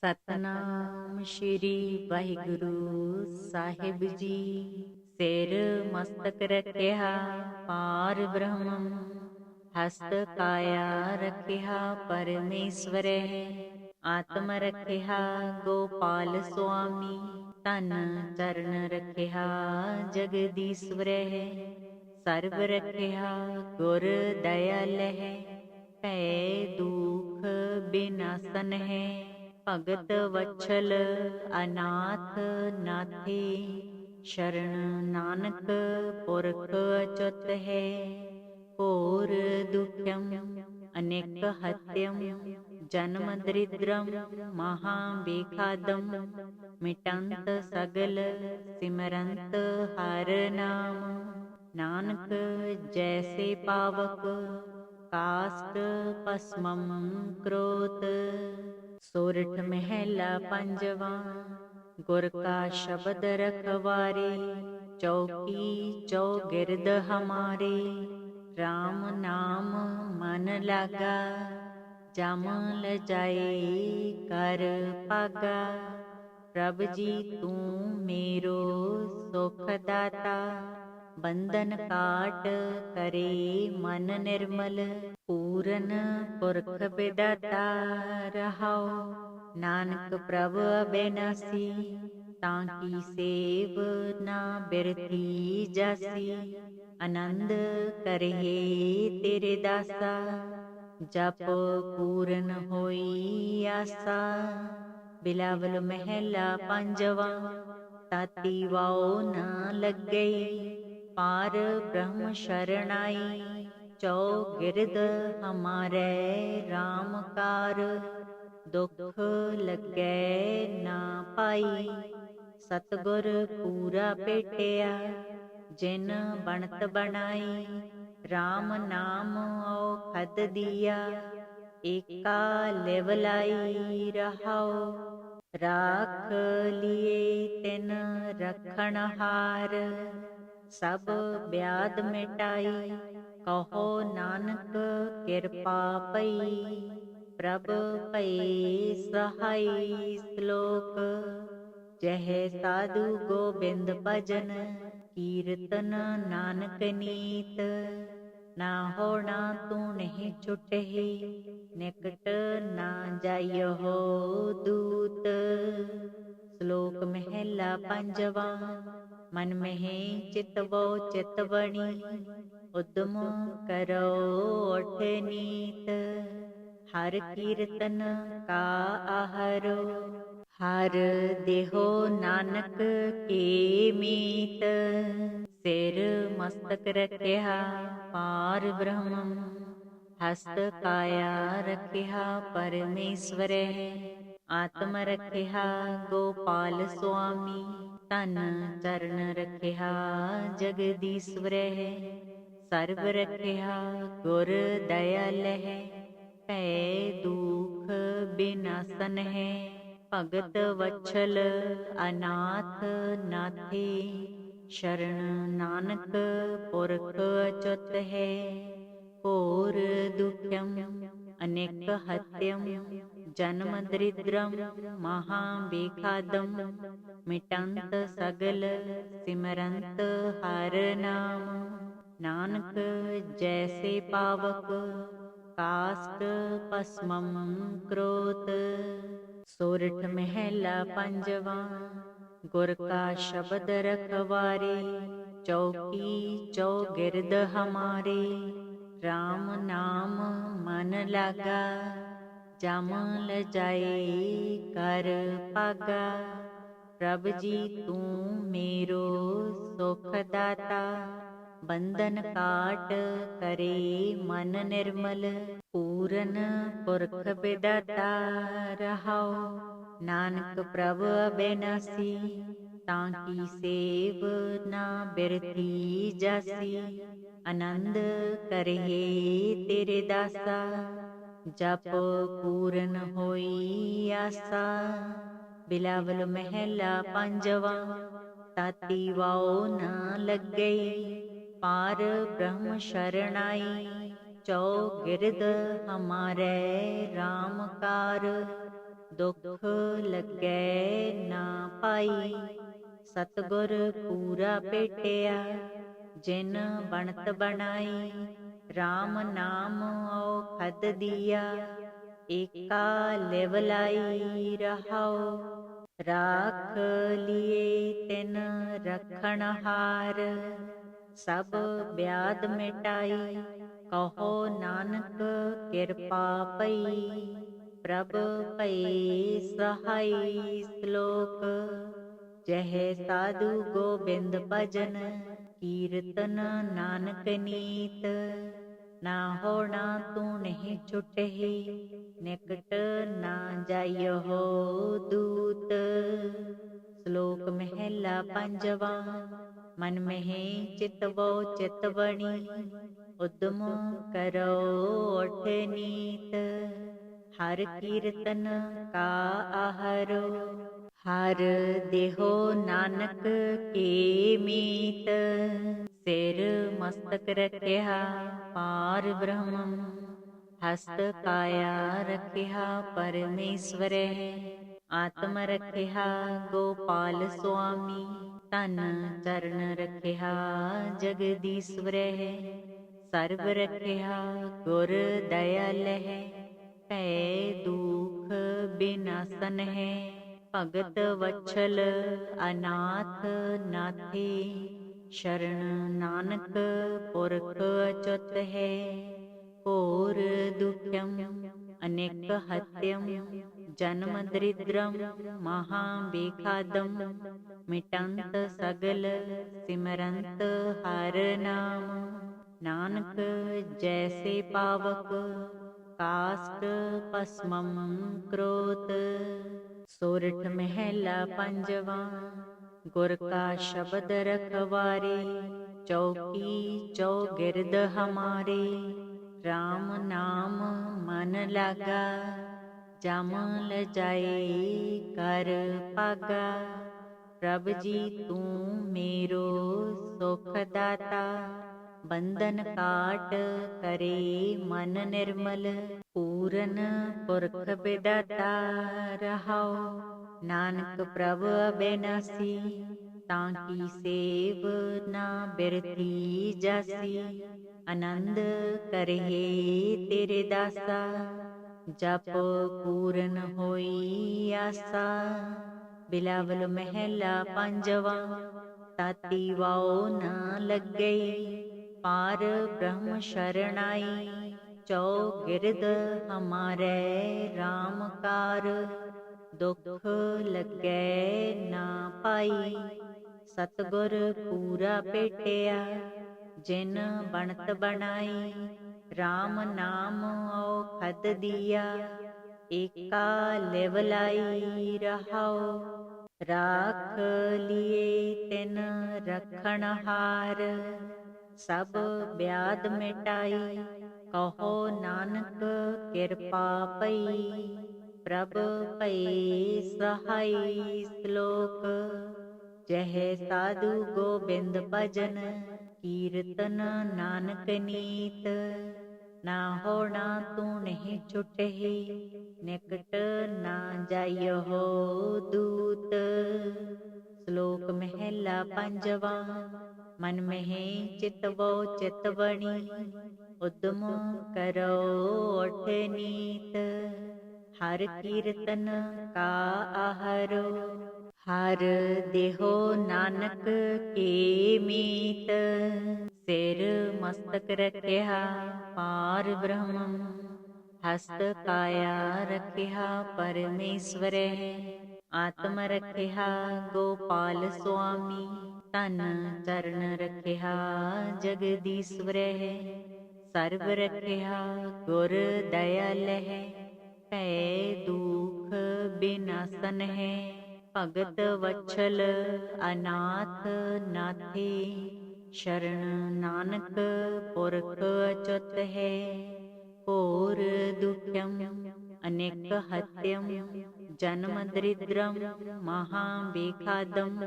ਸਤਨਾਮ ਸ਼੍ਰੀ ਵਾਹਿਗੁਰੂ ਸਾਹਿਬ ਜੀ। ਸਿਰ ਮਸਤਕ ਰੱਖਿਆ ਪਾਰ ਬ੍ਰਹਮ, ਹਸਤ ਕਾਇਆ ਰੱਖਿਆ ਪਰਮੇਸ਼ਵਰੈ। ਆਤਮ ਰੱਖਿਆ ਗੋਪਾਲ ਸੁਆਮੀ, ਤਨ ਚਰਨ ਰੱਖਿਆ ਜਗਦੀਸ਼ਵਰੈ। ਸਰਬ ਰੱਖਿਆ ਗੁਰ ਦਇਆਲਹਿ, ਭੈ ਦੁਖ ਬਿਨਾਸਨ ਹੈ। ਭਗਤ ਵਛਲ ਅਨਾਥ ਨਾਥੇ, ਸ਼ਰਨ ਨਾਨਕ ਪੁਰਖ ਅਚੁੱਤ ਹੈ। ਘੋਰ ਦੁਖਮ ਅਨੇਕ ਹਤਯਮ, ਜਨਮ ਦਰਿਦ੍ਰਮ ਮਹਾ ਬੇਖਾਦਮ। ਮਿਟੰਤ ਸਗਲ ਸਿਮਰੰਤ ਹਰ ਨਾਮ, ਨਾਨਕ ਜੈਸੇ ਪਾਵਕ ਕਾਸ਼ਟ ਭਸਮੰ ਕਰੋਤ। ਸੋਰਠ ਮਹਿਲਾ ਪੰਜਵਾਂ। ਗੁਰ ਕਾ ਸ਼ਬਦ ਰਖਵਾਰੇ, ਚੌਕੀ ਚੌਗਿਰਦ ਹਮਾਰੇ। RAM ਨਾਮ ਮਨ ਲਾਗਾ, ਜਮ ਲਜਾਏ ਕਰ ਭਾਗਾ। ਪ੍ਰਭ ਜੀ ਤੂੰ ਮੇਰੋ ਸੁਖ ਦਾਤਾ, ਬੰਧਨ ਕਾਟ ਕਰੇ ਮਨ ਨਿਰਮਲ। ਪੂਰਨ ਪੁਰਖ ਬਿਦਾਤਾ ਰਹਾਉ, ਨਾਨਕ ਪ੍ਰਭ ਅਬਿਨਾਸੀ। ਤਾਂ ਕੀ ਸੇਵ ਨਾ ਬਿਰਥੀ ਜਾਸੀ, ਆਨੰਦ ਕਰਹਿ ਤੇਰੇ ਦਾਸਾ। ਜਪ ਪੂਰਨ ਹੋਈ ਆਸਾ। ਬਿਲਾਵਲ ਮਹਿਲਾ ਪੰਜਵਾਂ। ਤਾਤੀ ਵਾਉ ਨਾ ਲੱਗਈ, ਪਾਰ ਬ੍ਰਹਮ ਸ਼ਰਣਾਈ। ਚੌਗਿਰਦ ਹਮਾਰੇ RAM ਕਾਰ, ਦੁਖ ਲੱਗੈ ਨਾ ਪਾਈ। ਸਤਿਗੁਰ ਪੂਰਾ ਭੇਟਿਆ, ਜਿਨ ਬਣਤ ਬਣਾਈ। RAM ਨਾਮ ਔਖਦ ਦੀਆ, ਏਕਾ ਲਿਵ ਲਾਈ ਰਹਾਉ। ਰਾਖ ਲਿਏ ਤਿਨ ਰਖਣਹਾਰ, ਸਭ ਬਿਆਦ ਮਿਟਾਈ। ਕਹੋ ਨਾਨਕ ਕਿਰਪਾ ਪਈ, ਪ੍ਰਭ ਭਈ ਸਹਾਈ। ਸ਼ਲੋਕ। ਜਹ ਸਾਧੂ ਗੋਬਿੰਦ ਭਜਨ, ਕੀਰਤਨ ਨਾਨਕ ਨੀਤ। ਨਾ ਹੋਣਾ ਤੂੰ ਨਹੀਂ ਛੁਟਹਿ, ਨਿਕਟ ਨਾ ਜਾਇਓ ਦੂਤ। ਸ਼ਲੋਕ ਮਹਿਲਾ ਪੰਜਵਾਂ। ਮਨ ਮਹਿ ਚਿਤਵੋ ਚਿਤ ਬਣੀ, ਉਦਮ ਕਰੋ ਉਠ ਨੀਤ। ਹਰ ਕੀਰਤਨ ਕਾ ਆਹਰੋ, ਹਰ ਦੇਹੋ ਨਾਨਕ ਕੇ ਮੀਤ। ਸਿਰ ਮਸਤਕ ਰੱਖਿਆ ਪਾਰ ਬ੍ਰਹਮ, ਹਸਤ ਕਾਇਆ ਰੱਖਿਆ ਪਰਮੇਸ਼ਵਰੈ। ਆਤਮ ਰੱਖਿਆ ਗੋਪਾਲ ਸੁਆਮੀ, ਤਨ ਚਰਨ ਰੱਖਿਆ ਜਗਦੀਸ਼ਵਰੈ। ਸਰਬ ਰੱਖਿਆ ਗੁਰ ਦਇਆਲਹਿ, ਭੈ ਦੁਖ ਬਿਨਾਸਨ ਹੈ। ਭਗਤ ਵਛਲ ਅਨਾਥ ਨਾਥੇ, ਸ਼ਰਨ ਨਾਨਕ ਪੁਰਖ ਅਚੁੱਤ ਹੈ। ਘੋਰ ਦੁਖਮ ਅਨੇਕ ਹਤਯਮ, ਜਨਮ ਦਰਿਦ੍ਰਮ ਮਹਾ ਬੇਖਾਦਮ। ਮਿਟੰਤ ਸਗਲ ਸਿਮਰੰਤ ਹਰ ਨਾਮ, ਨਾਨਕ ਜੈਸੇ ਪਾਵਕ ਕਾਸ਼ਟ ਭਸਮੰ ਕਰੋਤ। ਸੋਰਠ ਮਹਿਲਾ ਪੰਜਵਾਂ। ਗੁਰ ਕਾ ਸ਼ਬਦ ਰਖਵਾਰੇ, ਚੌਕੀ ਚੌਗਿਰਦ ਹਮਾਰੇ। RAM ਨਾਮ ਮਨ ਲਾਗਾ, ਜਮ ਲਜਾਏ ਕਰ ਭਾਗਾ। ਪ੍ਰਭ ਜੀ ਤੂੰ ਮੇਰੋ ਸੁਖ ਦਾਤਾ, ਬੰਧਨ ਕਾਟ ਕਰੇ ਮਨ ਨਿਰਮਲ। ਪੂਰਨ ਪੁਰਖ ਬਿਦਾਤਾ ਰਹਾਉ, ਨਾਨਕ ਪ੍ਰਭ ਅਬਿਨਾਸੀ। ਤਾਂ ਕੀ ਸੇਵ ਨਾ ਬਿਰਥੀ ਜਾਸੀ, ਆਨੰਦ ਕਰਹਿ ਤੇਰੇ ਦਾਸਾ। ਜਪ ਪੂਰਨ ਹੋਈ ਆਸਾ। ਬਿਲਾਵਲ ਮਹਿਲਾ ਪੰਜਵਾਂ। ਤਾਤੀ ਵਾਉ ਨਾ ਲੱਗਈ, ਪਾਰ ਬ੍ਰਹਮ ਸ਼ਰਣਾਈ। ਚੌਗਿਰਦ ਹਮਾਰੇ RAM ਕਾਰ, ਦੁਖ ਲੱਗੈ ਨਾ ਪਾਈ। ਸਤਿਗੁਰ ਪੂਰਾ ਭੇਟਿਆ ਜਿਨ ਬਣਤ ਬਣਾਈ। RAM ਨਾਮ ਔਖਦ ਦੀਆ ਏਕਾ ਲਿਵ ਲਾਈ ਰਹਾਉ। ਰਾਖ ਲਿਏ ਤਿਨ ਰਖਣ ਹਾਰ ਸਭ ਬਿਆਦ ਮਿਟਾਈ। ਕਹੋ ਨਾਨਕ ਕਿਰਪਾ ਪਈ ਪ੍ਰਭ ਭਈ ਸਹਾਈ। ਸ਼ਲੋਕ ਜਹ ਸਾਧੂ ਗੋਬਿੰਦ ਭਜਨ ਕੀਰਤਨ ਨਾਨਕ ਨੀਤ। ਨਾ ਹੋਣਾ ਤੂੰ ਨਹੀਂ ਛੁਟਹੀ ਨਿਕਟ ਨਾ ਜਾਇਓ ਦੂਤ। ਸ਼ਲੋਕ ਮਹਿਲਾ ਪੰਜਵਾ। ਮਨ ਮਹਿ ਚਿਤਵੋ ਚਿਤ ਬਣੀ ਉਦਮ ਕਰੋ ਉਠ ਨੀਤ। ਹਰ ਕੀਰਤਨ ਕਾ ਆਹਰੋ ਹਰ ਦੇਹੋ ਨਾਨਕ ਕੇ ਮੀਤ। ਸਿਰ ਮਸਤਕ ਰਖਿਆ ਪਾਰ ਬ੍ਰਹਮ ਹਸਤ ਕਾਇਆ ਰਖਿਆ ਪਰਮੇਸ਼ਵਰੈ। ਆਤਮ ਰਖਿਆ ਗੋਪਾਲ ਸੁਆਮੀ ਤਨ ਚਰਨ ਰਖਿਆ ਜਗਦੀਸ਼ਵਰੈ। ਸਰਬ ਰਖਿਆ ਗੁਰ ਦਇਆਲ ਹੈ ਭੈ ਦੁਖ ਬਿਨਾਸਨ ਹੈ। ਭਗਤ ਵਛਲ ਅਨਾਥ ਨਾਥੇ ਸ਼ਰਨ ਨਾਨਕ ਪੁਰਖ ਅਚੁੱਤ ਹੈ। ਘੋਰ ਦੁਖਮ ਅਨੇਕ ਹਤਯਮ ਜਨਮ ਦਰਿਦ੍ਰਮ ਮਹਾ ਬੇਖਾਦਮ। ਮਿਟੰਤ ਸਗਲ ਸਿਮਰੰਤ ਹਰ ਨਾਮ ਨਾਨਕ ਜੈਸੇ ਪਾਵਕ ਕਾਸ਼ਟ ਭਸਮੰ ਕਰੋਤ। ਸੋਰਠ ਮਹਿਲਾ ਪੰਜਵਾ। ਗੁਰ ਕਾ ਸ਼ਬਦ ਰਖਵਾਰੇ ਚੌਕੀ ਚੌਗਿਰਦ ਹਮਾਰੇ। RAM ਨਾਮ ਮਨ ਲਾਗਾ ਜਮ ਲਜਾਏ ਕਰ ਭਾਗਾ। ਪ੍ਰਭ ਜੀ ਤੂੰ ਮੇਰੋ ਸੁਖ ਦਾਤਾ ਬੰਧਨ ਕਾਟ ਕਰੇ ਮਨ ਨਿਰਮਲ। ਪੂਰਨ ਪੁਰਖ ਬਿਦਾਤਾ ਰਹਾਉ ਨਾਨਕ ਪ੍ਰਭ ਅਬਿਨਾਸੀ। ਤਾਂ ਕੀ ਸੇਵ ਨਾ ਬਿਰਥੀ ਜਾਸੀ। ਆਨੰਦ ਕਰਹਿ ਤੇਰੇ ਦਾਸਾ ਜਪ ਪੂਰਨ ਹੋਈ ਆਸਾ। ਬਿਲਾਵਲ ਮਹਿਲਾ ਪੰਜਵਾ। ਤਾਤੀ ਵਾਉ ਨਾ ਲੱਗਈ ਪਾਰ ਬ੍ਰਹਮ ਸ਼ਰਣਾਈ। ਚੌਗਿਰਦ ਹਮਾਰੇ RAM ਕਾਰ ਦੁਖ ਲੱਗੈ ਨਾ ਪਾਈ। ਸਤਿਗੁਰ ਪੂਰਾ ਭੇਟਿਆ ਜਿਨ ਬਣਤ ਬਣਾਈ। RAM ਨਾਮ ਔਖਦ ਦੀਆ ਏਕਾ ਲਿਵ ਲਾਈ ਰਹਾਉ। ਰਾਖ ਲਿਏ ਤਿਨ ਰਖਣ ਹਾਰ ਸਭ ਬਿਆਦ ਮਿਟਾਈ। ਕਹੋ ਨਾਨਕ ਕਿਰਪਾ ਪਈ ਪ੍ਰਭ ਭਈ ਸਹਾਈ। ਸ਼ਲੋਕ ਜਹ ਸਾਧੂ ਗੋਬਿੰਦ ਭਜਨ ਕੀਰਤਨ ਨਾਨਕ ਨੀਤ। ਨਾ ਹੋਣਾ ਤੂੰ ਨਹੀਂ ਛੁਟਹੀ ਨਿਕਟ ਨਾ ਜਾਇਓ ਦੂਤ। ਸ਼ਲੋਕ ਮਹਿਲਾ ਪੰਜਵਾ। ਮਨ ਮਹਿ ਚਿਤਵੋ ਚਿਤ ਬਣੀ ਉਦਮ ਕਰੋ ਉਠ ਨੀਤ। ਹਰ ਕੀਰਤਨ ਕਾ ਆਹਰੋ ਹਰ ਦੇਹੋ ਨਾਨਕ ਕੇ ਮੀਤ। ਸਿਰ ਮਸਤਕ ਰਖਿਆ ਪਾਰ ਬ੍ਰਹਮ ਹਸਤ ਕਾਇਆ ਰਖਿਆ ਪਰਮੇਸ਼ਵਰੈ। ਆਤਮ ਰਖਿਆ ਗੋਪਾਲ ਸੁਆਮੀ ਤਨ ਚਰਨ ਰਖਿਆ ਜਗਦੀਸ਼ਵਰੈ। ਸਰਬ ਰਖਿਆ ਗੁਰ ਦਇਆਲ ਹੈ ਭੈ ਦੁਖ ਬਿਨਾਸਨ ਹੈ। ਭਗਤ ਵਛਲ ਅਨਾਥ ਨਾਥੇ ਸ਼ਰਨ ਨਾਨਕ ਪੁਰਖ ਅਚੁੱਤ ਹੈ। ਘੋਰ ਦੁਖਮ ਅਨੇਕ ਹਤਯਮ ਜਨਮ ਦਰਿਦ੍ਰਮ ਮਹਾ ਬੇਖਾਦਮ।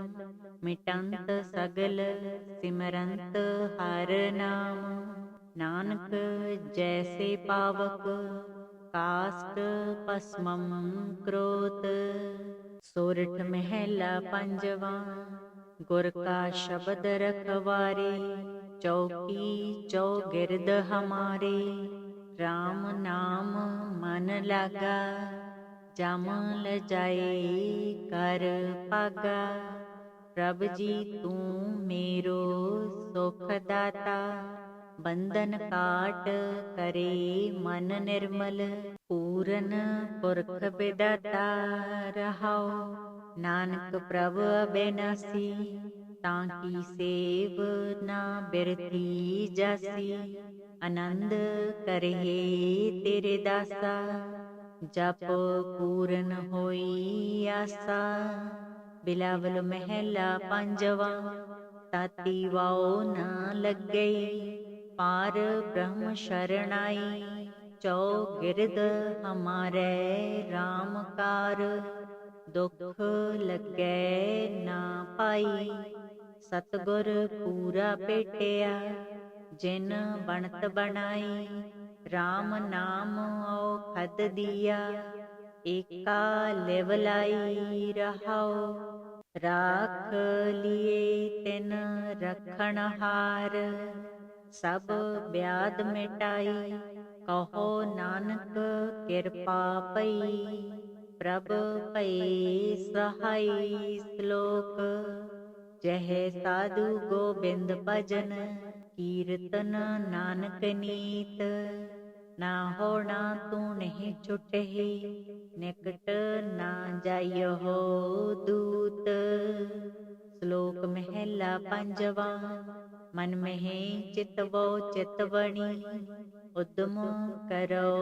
ਮਿਟੰਤ ਸਗਲ ਸਿਮਰੰਤ ਹਰ ਨਾਮ ਨਾਨਕ ਜੈਸੇ ਪਾਵਕ ਕਾਸਟ ਭਸਮੰ ਕਰੋਤ। ਸੋਰਠ ਮਹਿਲਾ ਪੰਜਵਾਂ। ਗੁਰ ਕਾ ਸ਼ਬਦ ਰਖਵਾਰੇ, ਚੌਕੀ ਚੌਗਿਰਦ ਹਮਾਰੇ। RAM ਨਾਮ ਮਨ ਲਾਗਾ, ਜਮ ਲਜਾਏ ਕਰ ਭਾਗਾ। ਪ੍ਰਭ ਜੀ ਤੂੰ ਮੇਰੋ ਸੁਖ ਦਾਤਾ, ਬੰਧਨ ਕਾਟ ਕਰੇ ਮਨ ਨਿਰਮਲ। ਪੂਰਨ ਪੁਰਖ ਬਿਦਾਤਾ ਰਹਾਉ, ਨਾਨਕ ਪ੍ਰਭ ਅਬਿਨਾਸੀ। ਤਾਂ ਕੀ ਸੇਵ ਨਾ ਬਿਰਤੀ ਜਾਸੀ, ਆਨੰਦ ਕਰਹਿ ਤੇਰੇ ਦਾਸਾ। ਜਪ ਪੂਰਨ ਹੋਈ ਆਸਾ। ਬਿਲਾਵਲ ਮਹਿਲਾ ਪੰਜਵਾਂ। ਤਾਤੀ ਵਾਉ ਨਾ ਲੱਗਈ, ਪਾਰ ਬ੍ਰਹਮ ਸ਼ਰਣਾਈ। ਚੌਗਿਰਦ ਹਮਾਰੇ RAM ਕਾਰ, ਦੁਖ ਲੱਗੈ ਨਾ ਪਾਈ। ਸਤਿਗੁਰ ਪੂਰਾ ਭੇਟਿਆ, ਜਿਨ ਬਣਤ ਬਣਾਈ। RAM ਨਾਮ ਔਖਦ ਦੀਆ, ਏਕਾ ਲਿਵ ਲਾਈ ਰਹਾਉ। ਰਾਖ ਲਿਏ ਤਿਨ ਰਖਣ ਹਾਰ, ਸਭ ਬਿਆਦ ਮਿਟਾਈ। ਕਹੋ ਨਾਨਕ ਕਿਰਪਾ ਪਈ, ਪ੍ਰਭ ਭਈ ਸਹਾਈ। ਸ਼ਲੋਕ। ਜਹ ਸਾਧੂ ਗੋਬਿੰਦ ਭਜਨ, ਕੀਰਤਨ ਨਾਨਕ ਨੀਤ। ਨਾ ਹੋਣਾ ਤੂੰ ਨਹੀਂ ਛੁਟਹਿ, ਨਿਕਟ ਨਾ ਜਾਇਓ ਦੂਤ। ਸ਼ਲੋਕ ਮਹਿਲਾ ਪੰਜਵਾਂ। ਮਨ ਮਹਿ ਚਿਤਵੋ ਚਿਤ ਬਣੀ, ਉਦਮ ਕਰੋ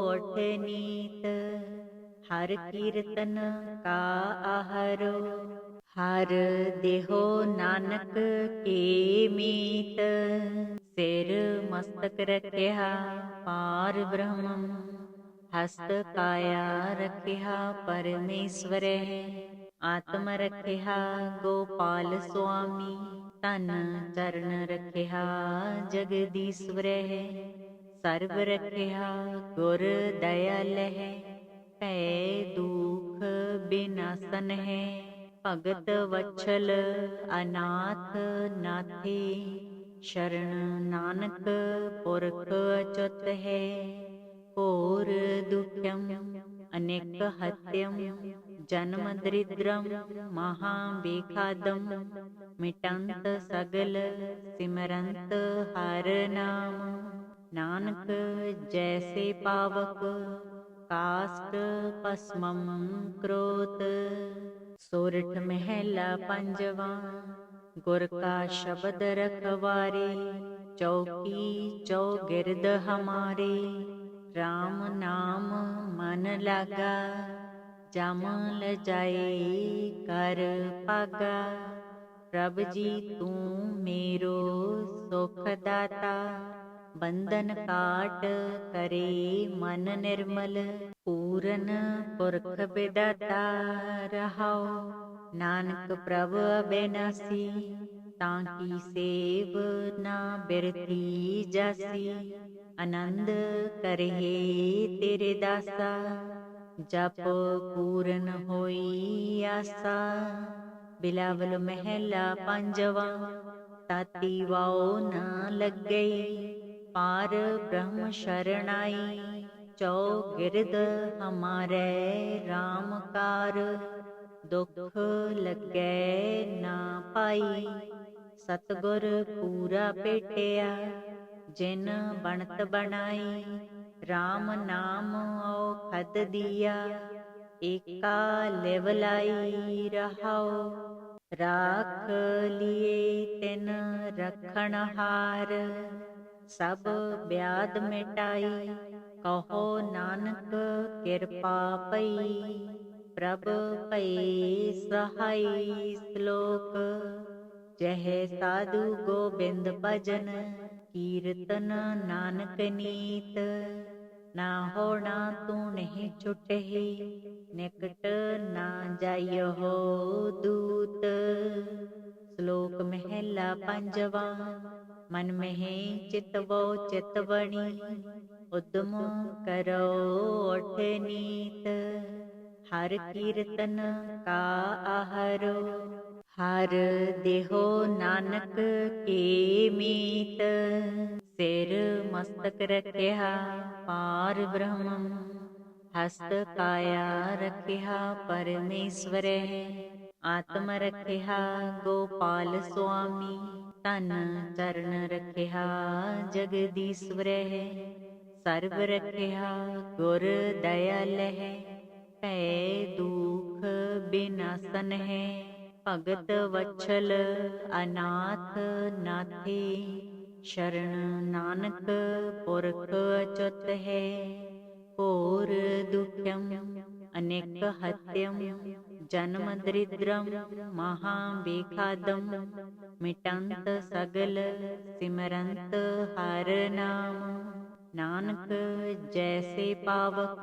ਉਠ ਨੀਤ। ਹਰ ਕੀਰਤਨ ਕਾ ਆਹਰੋ, ਹਰ ਦੇਹੋ ਨਾਨਕ ਕੇ ਮੀਤ। ਸਿਰ ਮਸਤਕ ਰਖਿਆ ਪਾਰ ਬ੍ਰਹਮੰ, ਹਸਤ ਕਾਇਆ ਰਖਿਆ ਪਰਮੇਸ਼ਵਰੈ। ਆਤਮ ਰਖਿਆ ਗੋਪਾਲ ਸੁਆਮੀ, ਤਨ ਚਰਨ ਰਖਿਆ ਜਗਦੀਸ਼ਵਰੈ। ਸਰਬ ਰਖਿਆ ਗੁਰ ਦਇਆਲਹਿ, ਭੈ ਦੂਖ ਬਿਨਾਸਨ ਹੈ। ਭਗਤ ਵਛਲ ਅਨਾਥ ਨਾਥੇ, ਸ਼ਰਨ ਨਾਨਕ ਪੁਰਖ ਅਚੁੱਤ ਹੈ। ਘੋਰ ਦੁਖਮ ਅਨੇਕ ਹਤਯਮ, ਜਨਮ ਦਰਿਦ੍ਰਮ ਮਹਾ ਬੇਖਾਦਮ। ਮਿਟੰਤ ਸਗਲ ਸਿਮਰੰਤ ਹਰ ਨਾਮ, ਨਾਨਕ ਜੈਸੇ ਪਾਵਕ ਕਾਸਟ ਭਸਮੰ ਕਰੋਤ। ਸੋਰਠ ਮਹਿਲਾ ਪੰਜਵਾਂ। ਗੁਰ ਕਾ ਸ਼ਬਦ ਰਖਵਾਰੇ, ਚੌਕੀ ਚੌਗਿਰਦ ਹਮਾਰੇ। RAM ਨਾਮ ਮਨ ਲਾਗਾ, ਜਮ ਲਜਾਏ ਕਰ ਭਾਗਾ। ਪ੍ਰਭ ਜੀ ਤੂੰ ਮੇਰੋ ਸੁਖ ਦਾਤਾ, ਬੰਧਨ ਕਾਟ ਕਰੇ ਮਨ ਨਿਰਮਲ। ਪੂਰਨ ਪੁਰਖ ਬਿਦਾਤਾ ਰਹਾਉ, ਨਾਨਕ ਪ੍ਰਭ ਅਬਿਨਾਸੀ। ਤਾਂ ਕੀ ਸੇਵ ਨਾ ਬਿਰਤੀ ਜਾਸੀ, ਆਨੰਦ ਕਰਹਿ ਤੇਰੇ ਦਾਸਾ। ਜਪ ਪੂਰਨ ਹੋਈ ਆਸਾ। ਬਿਲਾਵਲ ਮਹਿਲਾ ਪੰਜਵਾਂ। ਤਾਤੀ ਵਾਉ ਨਾ ਲੱਗਈ, ਪਾਰ ਬ੍ਰਹਮ ਸ਼ਰਣਾਈ। ਚੌਗਿਰਦ ਹਮਾਰੇ RAM ਕਾਰ, ਦੁਖ ਲੱਗੈ ਨਾ ਪਾਈ। ਸਤਿਗੁਰ ਪੂਰਾ ਭੇਟਿਆ, ਜਿਨ ਬਣਤ ਬਣਾਈ। RAM ਨਾਮ ਔਖਦ ਦੀਆ, ਏਕਾ ਲਿਵ ਲਾਈ ਰਹਾਉ। ਰਾਖ ਲਿਏ ਤਿਨ ਰਖਣ ਹਾਰ, ਸਭ ਬਿਆਦ ਮਿਟਾਈ। ਕਹੋ ਨਾਨਕ ਕਿਰਪਾ ਪਈ, ਪ੍ਰਭ ਭਈ ਸਹਾਈ। ਸ਼ਲੋਕ। ਜਹ ਸਾਧੂ ਗੋਬਿੰਦ ਭਜਨ, ਕੀਰਤਨ ਨਾਨਕ ਨੀਤ। ਨਾ ਹੋਣਾ ਤੂੰ ਨਹੀਂ ਛੁਟਹਿ, ਨਿਕਟ ਨਾ ਜਾਇਓ ਦੂਤ। ਸ਼ਲੋਕ ਮਹਿਲਾ ਪੰਜਵਾਂ। ਮਨ ਮਹਿ ਚਿਤਵੋ ਚਿਤ ਬਣੀ, उद्यम करो उठ नीत, हर कीर्तन का आहरो। हर देहो नानक के मीत, सिर मस्तक रखिया पार ब्रह्म। हस्त काया रखिया परमेश्वर, आत्म रखिया गोपाल स्वामी। तन चरण रखिया जगदीश्वर, सर्व रखिया गुर दयाल है। पै दुख बिनासन है, भगत वत्सल अनाथ नाथे। शरण नानक पुरख अचुत है, घोर दुख्यम अनेक हत्यम। जन्म दरिद्रम महाबेखादम, मिटंत सगल सिमरंत हर नाम। नानक जैसे पावक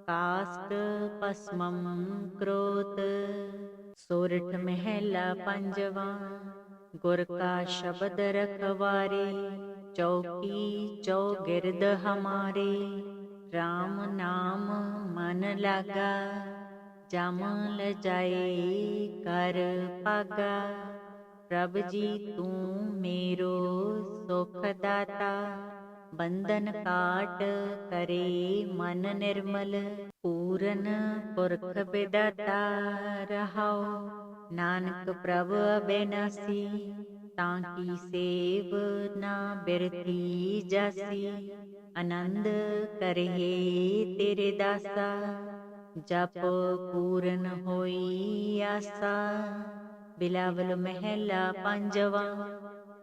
काष्ठ भस्मम क्रोत। सोरठ महला पंजवा, गुर का शब्द रखवारे। चौकी चौगिरद हमारे, राम नाम मन लागा। जम लजाए कर पागा, प्रभ जी तू मेरो सुख दाता। बंधन काट करे मन निर्मल, पूरन पुरख बिदाता रहाओ। नानक प्रभ अबेनासी, ताकी सेव ना बिरती जासी। आनंद करहे तेरे दासा, जप पूरन होई आसा। बिलावल महला पंजवा,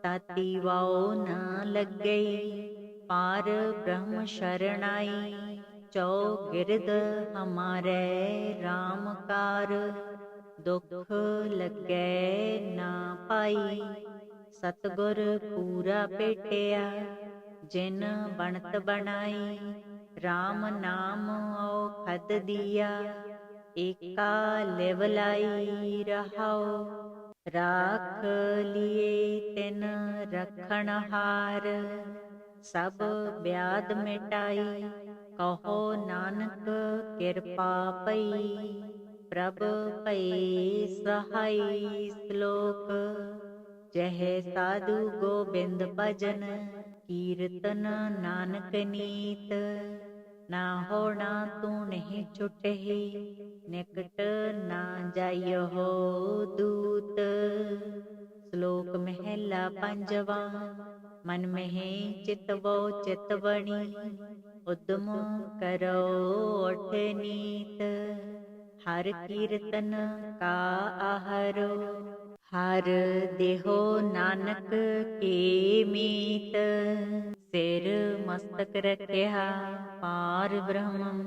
ताती वाओ न लग गई। पार ब्रह्म शरणाई, चौगिरद हमारे राम कार। दुख लगे ना पाई, सतगुर पूरा पेटिया। जिन बनत बनाई, राम नाम औखद दिया। एका लेवलाई रहाओ, राख लिए तिन रखण हार। सब ब्याद मिटाई, कहो नानक कृपा पई। प्रभ भई सहाय श्लोक, जह साधु गोबिंद भजन। कीर्तन नानक नीत, ना होना तू नहीं छुटहि। निकट ना जाइयो दूत। श्लोक महला पंजवा, मन में चितवो चितवणी। उद्यम करो उठ नीत, हर कीर्तन का आहरो। हर देहो नानक के मीत, सिर मस्तक रखिया पार ब्रह्म।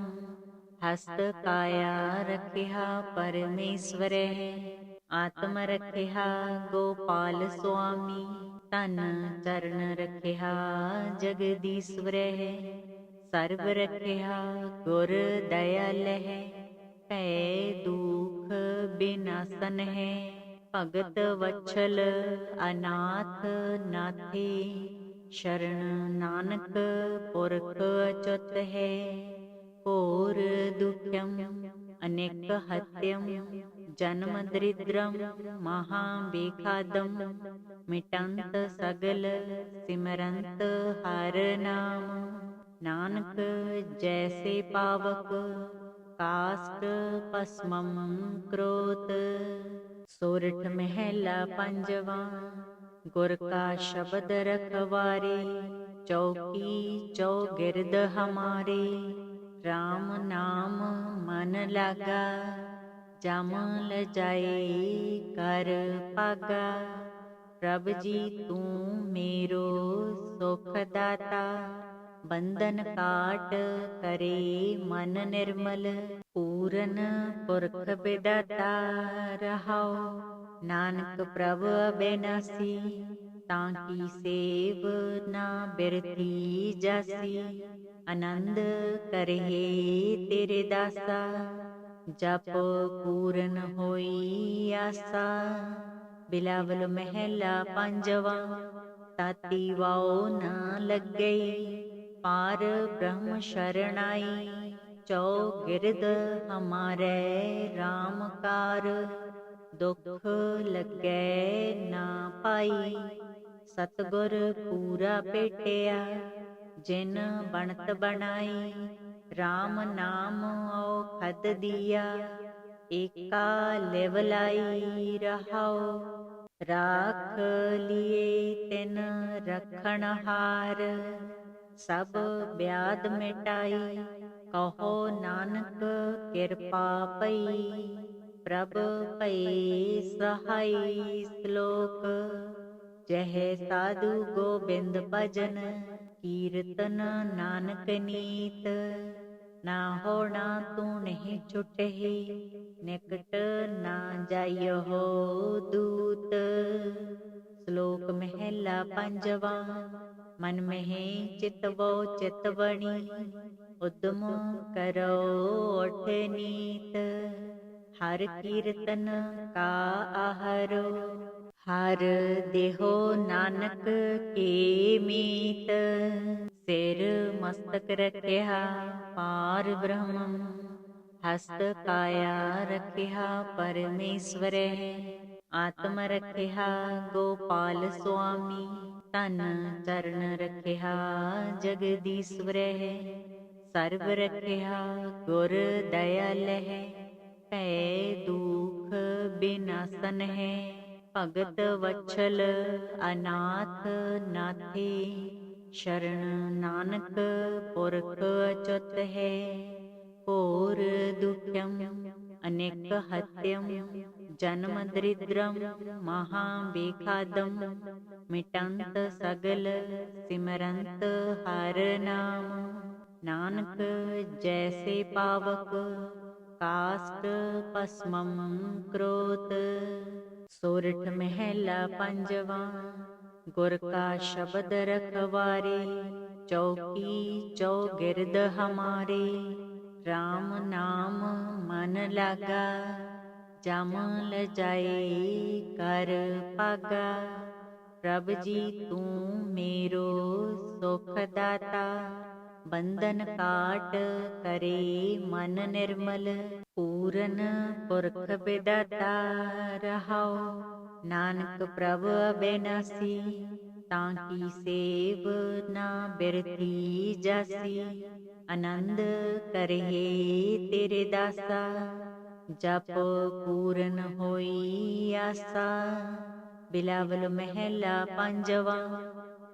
हस्त काया रखिया परमेश्वर, आत्म रखिया गोपाल स्वामी। तन चरण रखिया जगदीश्वर, सर्व रखिया गुर दयाल है। पै दुख बिनासन है, भगत वत्सल अनाथ नाथे। शरण नानक पुरख अचुत है, घोर दुख्यम अनेक हत्यम। जन्म दरिद्रम महाबेखादम, मिटंत सगल सिमरंत हर नाम। नानक जैसे पावक काष्ठ भस्मम क्रोत। सोरठ महला पंजवा, गुर का शब्द रखवारे। चौकी चौगिरद हमारे, राम नाम मन लागा। जम लजाए कर पागा, प्रभ जी तू मेरो सुख दाता। बंधन काट करे मन निर्मल, पूरन पुरख बिदाता रहाओ। नानक प्रभ अबेनासी, ताकी सेव ना बिरती जासी। आनंद करहे तेरे दासा, जप पूरन होई आसा। बिलावल महला पंजवा, ताती वाओ न लग गई। पार ब्रह्म शरणाई, चौगिरद हमारे राम कार। दुख लगे ना पाई, सतगुर पूरा पेटिया। जिन बनत बनाई, राम नाम औखद दिया। एका लिव लाई रहाओ, राख लिए तिन रखण हार। सब ब्याद मिटाई, कहो नानक किरपा पई। प्रभ भई सहाई श्लोक, जह साधु गोबिंद भजन। कीर्तन नानक नीत, ना होना तू नहीं छुटहि। निकट ना जाइयो दूत। श्लोक महला पंजवा। मन में चितवो चितवणी, उद्यम करो उठ नीत। हर कीर्तन का आहरो, हर देहो नानक के मीत। सिर मस्तक रखिया पार ब्रह्म, हस्त काया रखिया परमेश्वर। आत्म रखिया गोपाल स्वामी, तन चरण रखिया जगदीश्वर। सर्व रखिया गुर दयाल है, पै दुख बिनासन है। भगत वत्सल अनाथ नाथे, शरण नानक पुरख अच्युत है। घोर दुख्यम अनेक हत्यम, जन्म दरिद्रम महाबेखादम। मिटंत सगल सिमरंत हर नाम, नानक जैसे पावक काष्ठ पस्मम क्रोत। सोरठ महला पंजवा। गुर का शब्द रखवारे, चौकी चौगिरद हमारे। राम नाम मन लागा, जम लजाए कर पागा। प्रभ जी तू मेरो सुख दाता, बंधन काट करे मन निर्मल। पूरन पुरख विदाता रहाओ, नानक प्रभ अविनाशी। ताकी सेव ना बिरथी जासी, आनंद करहे तेरे दासा। जप पूरन होई आसा, बिलावल महला पंजवा।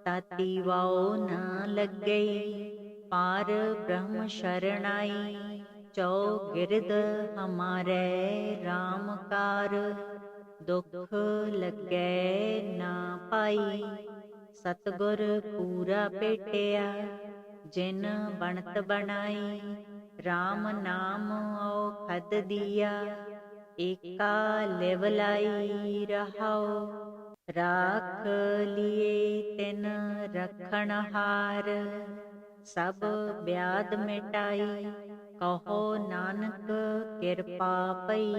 ताती वाओ न लग गई, पार ब्रह्म शरणाई। चौगिरद हमारे राम कार। दुख लगे ना पाई, सतगुर पूरा पेटिया। जिन बनत बनाई, राम नाम औखद दिया। एका लिव लाई रहाओ, राख लिए तिन रखण हार। सब ब्याद मिटाई, कहो नानक किरपा पई।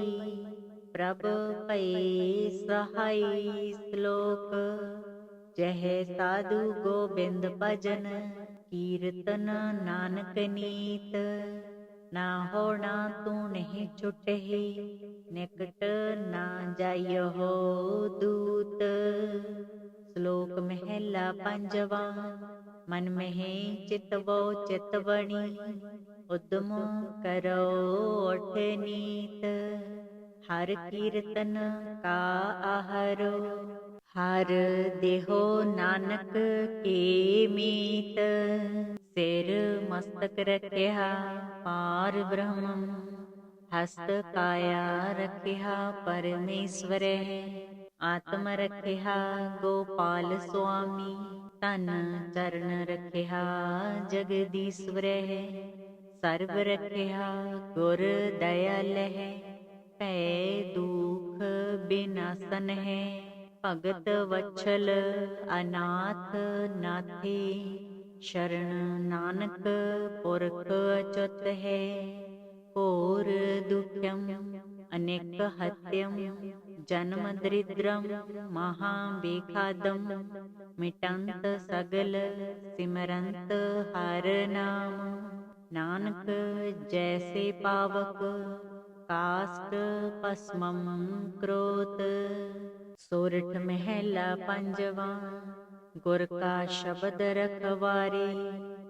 प्रभ भई सहाई श्लोक, जह साधु गोबिंद भजन। कीर्तन नानक नीत, ना होना तू नहीं छुटहि। निकट ना जाइयो दूत। श्लोक महला पंजवा। मन में चितवो चितवणी, उद्यम करो उठ नीत। हर कीर्तन का आहरो, हर देहो नानक के मीत। सिर मस्तक रखिया पार ब्रह्म, हस्त काया रखिया परमेश्वर। आत्म रखिया गोपाल स्वामी, तन चरण रखिया जगदीश्वर। सर्व रखिया गुर दयाल है, पै दुख बिनासन है। भगत वत्सल अनाथ नाथे, शरण नानक पुरख अच्युत है। घोर दुख्यम अनेक हत्यम, ਜਨਮ ਦਰਿਦ੍ਰਮ ਮਹਾ ਬੇਖਾਦਮ ਮਿਟੰਤ ਸਗਲ ਸਿਮਰੰਤ ਹਰ ਨਾਮ। ਨਾਨਕ ਜੈਸੇ ਪਾਵਕ ਕਾਸਟ ਭਸਮੰ ਕਰੋਤ। ਸੋਰਠ ਮਹਿਲਾ ਪੰਜਵਾ। ਗੁਰ ਕਾ ਸ਼ਬਦ ਰਖਵਾਰੇ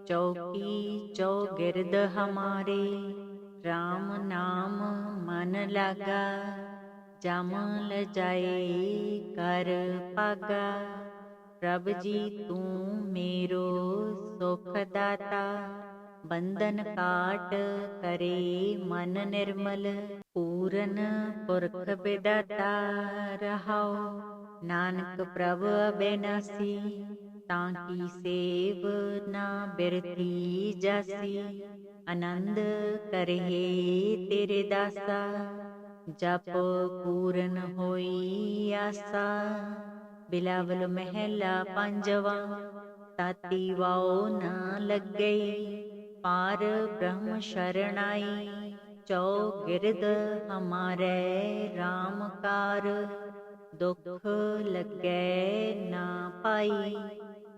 ਚੌਕੀ ਚੌਗਿਰਦ ਹਮਾਰੇ। RAM ਨਾਮ ਮਨ ਲਾਗਾ ਜਮ ਲਜਾਏ ਕਰ ਭਾਗਾ। ਪ੍ਰਭ ਜੀ ਤੂੰ ਮੇਰੋ ਸੁਖ ਦਾਤਾ ਬੰਧਨ ਕਾਟ ਕਰੇ ਮਨ ਨਿਰਮਲ। ਪੂਰਨ ਪੁਰਖ ਬਿਦਾਤਾ ਰਹਾਉ ਨਾਨਕ ਪ੍ਰਭ ਅਬਿਨਾਸੀ। ਤਾਂ ਕੀ ਸੇਵ ਨਾ ਬਿਰਥੀ ਜਾਸੀ। ਆਨੰਦ ਕਰਹਿ ਤੇਰੇ ਦਾਸਾ ਜਪ ਪੂਰਨ ਹੋਈ ਆਸਾ। ਬਿਲਾਵਲ ਮਹਿਲਾ ਪੰਜਵਾ। ਤਾਤੀ ਵਾਉ ਨਾ ਲੱਗਈ ਪਾਰ ਬ੍ਰਹਮ ਸ਼ਰਣਾਈ। ਚੌਗਿਰਦ ਹਮਾਰੇ RAM ਕਾਰ ਦੁਖ ਲੱਗੈ ਨਾ ਪਾਈ।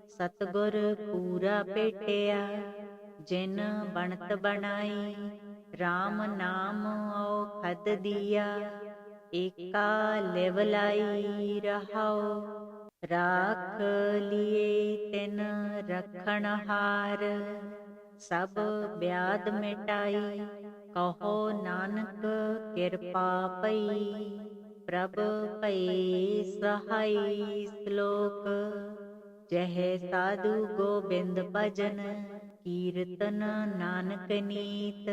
ਸਤਿਗੁਰ ਪੂਰਾ ਭੇਟਿਆ ਜਿਨ ਬਣਤ ਬਣਾਈ। RAM ਨਾਮ ਔਖਦ ਦੀਆ ਏਕਾ ਲਿਵ ਲਾਈ ਰਹਾਉ। ਰਾਖ ਲਿਏ ਤਿਨ ਰਖਣ ਹਾਰ ਸਭ ਬਿਆਦ ਮਿਟਾਈ। ਕਹੋ ਨਾਨਕ ਕਿਰਪਾ ਪਈ ਪ੍ਰਭ ਭਈ ਸਹਾਈ। ਸ਼ਲੋਕ। ਜਹ ਸਾਧੂ ਗੋਬਿੰਦ ਭਜਨ ਕੀਰਤਨ ਨਾਨਕ ਨੀਤ।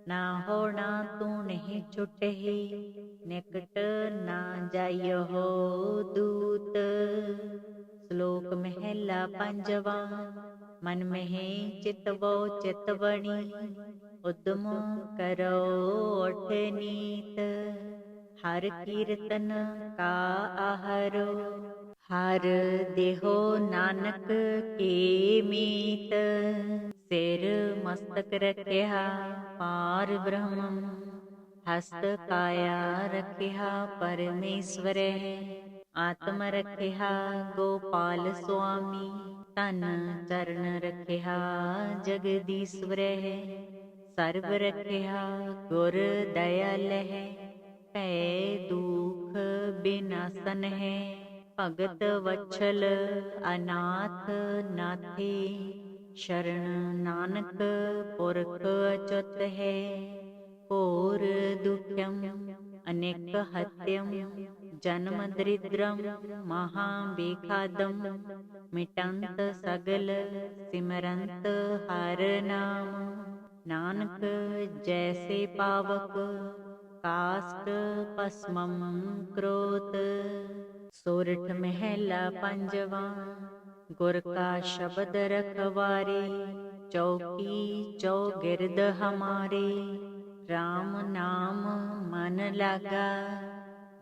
ਨਾ ਹੋਣਾ ਤੂੰ ਨਹੀਂ ਛੁਟਹਿ ਨਿਕਟ ਨਾ ਜਾਇਓ ਦੂਤ। ਸ਼ਲੋਕ ਮਹਿਲਾ ਪੰਜਵਾ। ਮਨ ਮਹਿ ਚਿਤਵੋ ਚਿਤਵਣੀ ਉਦਮ ਕਰੋ ਉਠ ਨੀਤ। ਹਰ ਕੀਰਤਨ ਕਾ ਆਹਰੋ ਹਰ ਦੇਹੋ ਨਾਨਕ ਕੇ ਮੀਤ। ਸਿਰ ਮਸਤਕ ਰਖਿਆ ਪਾਰ ਬ੍ਰਹਮ ਹਸਤ ਕਾਇਆ ਰਖਿਆ ਪਰਮੇਸ਼ਵਰੈ। ਆਤਮ ਰਖਿਆ ਗੋਪਾਲ ਸੁਆਮੀ ਤਨ ਚਰਨ ਰਖਿਆ ਜਗਦੀਸ਼ਵਰੈ। ਸਰਬ ਰਖਿਆ ਗੁਰ ਦਇਆਲ ਹੈ ਭੈ ਦੁਖ ਬਿਨਾਸਨ ਹੈ। ਭਗਤ ਵਛਲ ਅਨਾਥ ਨਾਥੇ ਸ਼ਰਨ ਨਾਨਕ ਪੁਰਖ ਅਚੁੱਤ ਹੈ। ਘੋਰ ਦੁਖਮ ਅਨੇਕ ਹਤਯਮ ਜਨਮ ਦਰਿਦ੍ਰਮ ਮਹਾ ਬੇਖਾਦਮ ਮਿਟੰਤ ਸਗਲ ਸਿਮਰੰਤ ਹਰ ਨਾਮ। ਨਾਨਕ ਜੈਸੇ ਪਾਵਕ ਕਾਸਟ ਭਸਮੰ ਕਰੋਤ। ਸੋਰਠ ਮਹਿਲਾ ਪੰਜਵਾ। ਗੁਰ ਕਾ ਸ਼ਬਦ ਰਖਵਾਰੇ ਚੌਕੀ ਚੌਗਿਰਦ ਹਮਾਰੇ। RAM ਨਾਮ ਮਨ ਲਾਗਾ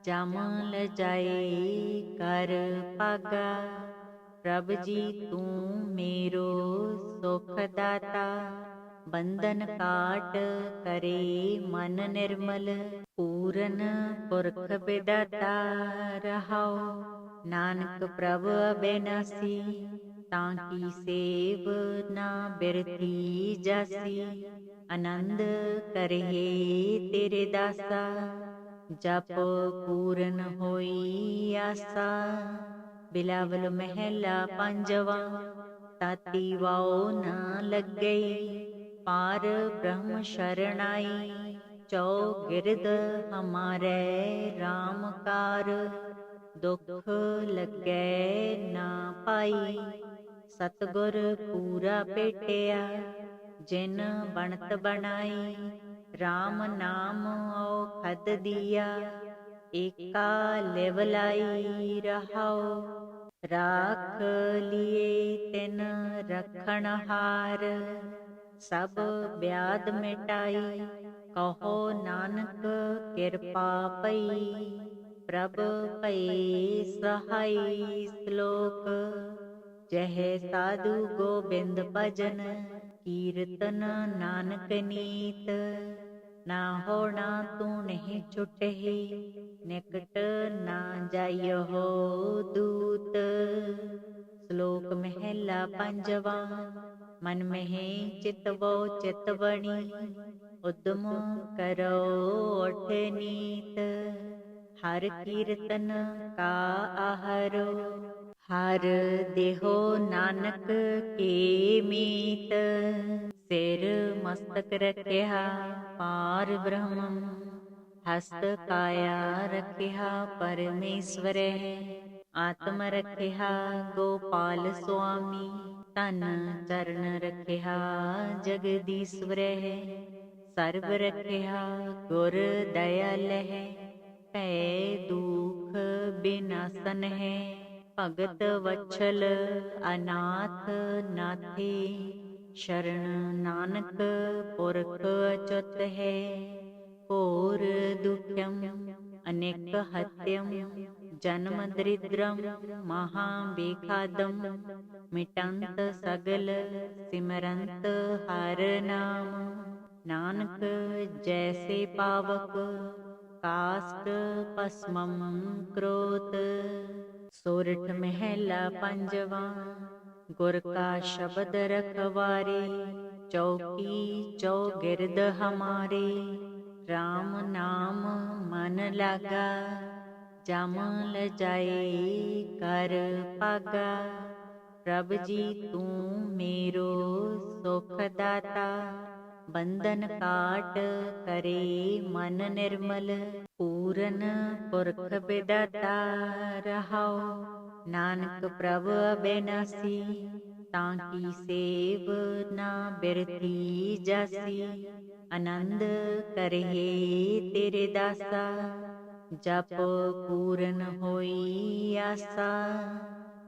ਜਮ ਲਜਾਏ ਕਰ ਭਾਗਾ। ਪ੍ਰਭ ਜੀ ਤੂੰ ਮੇਰੋ ਸੁਖ ਦਾਤਾ ਬੰਧਨ ਕਾਟ ਕਰੇ ਮਨ ਨਿਰਮਲ। ਪੂਰਨ ਪੁਰਖ ਬਿਦਾਤਾ ਰਹਾਉ ਨਾਨਕ ਪ੍ਰਭ ਅਬਿਨਾਸੀ। ਤਾਂ ਕੀ ਸੇਵ ਨਾ ਬਿਰਥੀ ਜਾਸੀ। ਆਨੰਦ ਕਰਹਿ ਤੇਰੇ ਦਾਸਾ ਜਪ ਪੂਰਨ ਹੋਈ ਆਸਾ। ਬਿਲਾਵਲ ਮਹਿਲਾ ਪੰਜਵਾ। ਤਾਤੀ ਵਾਉ ਨਾ ਲੱਗਈ ਪਾਰ ਬ੍ਰਹਮ ਸ਼ਰਣਾਈ। ਚੌਗਿਰਦ ਹਮਾਰੇ RAM ਕਾਰ ਦੁਖ ਲੱਗੈ ਨਾ ਪਾਈ। ਸਤਿਗੁਰ ਪੂਰਾ ਭੇਟਿਆ ਜਿਨ ਬਣਤ ਬਣਾਈ। RAM ਨਾਮ ਔਖਦ ਦੀਆ ਏਕਾ ਲਿਵ ਲਾਈ ਰਹਾਉ। ਰਾਖ ਲਿਏ ਤਿਨ ਰਖਣ ਹਾਰ ਸਭ ਬਿਆਦ ਮਿਟਾਈ। ਕਹੋ ਨਾਨਕ ਕਿਰਪਾ ਪਈ ਪ੍ਰਭ ਭਈ ਸਹਾਈ। ਸ਼ਲੋਕ। ਜਹ ਸਾਧੂ ਗੋਬਿੰਦ ਭਜਨ ਕੀਰਤਨ ਨਾਨਕ ਨੀਤ। ना होना तू नहीं छुटही, निकट ना जाइयो हो दूत। श्लोक महला पंजवा। मन में चितवो चितवणी, उद्यम करो उठ नीत। हर कीर्तन का आहरो, हर देहो नानक के मीत। सिर मस्तक रखिया पार ब्रह्म, हस्त काया रखिया परमेश्वर। आत्म रखिया गोपाल स्वामी, तन चरण रखिया जगदीश्वर। सर्व रखिया गुर दयाल है, पै दुख बिनासन है। भगत वत्सल अनाथ नाथे, शरण नानक पुरख अच्युत है। घोर दुख्यम अनेक हत्यम, जन्म दरिद्रम महाविखादम। मिटंत सगल सिमरंत हर नाम, नानक जैसे पावक काष्ठ भस्मम क्रोत। सोरठ महला पंजवा। गुर का शब्द रखवारे, चौकी चौगिरद हमारे। राम नाम मन लागा, जम ल जाए कर पागा। प्रभ जी तू मेरो सुख दाता, बंधन काट करे मन निर्मल। पूरन पुरख बिदाता रहाओ, नानक प्रभ अबेनासी। ताकी सेव ना बिरती जासी, आनंद करहे तेरे दासा। जप पूरन होई आसा।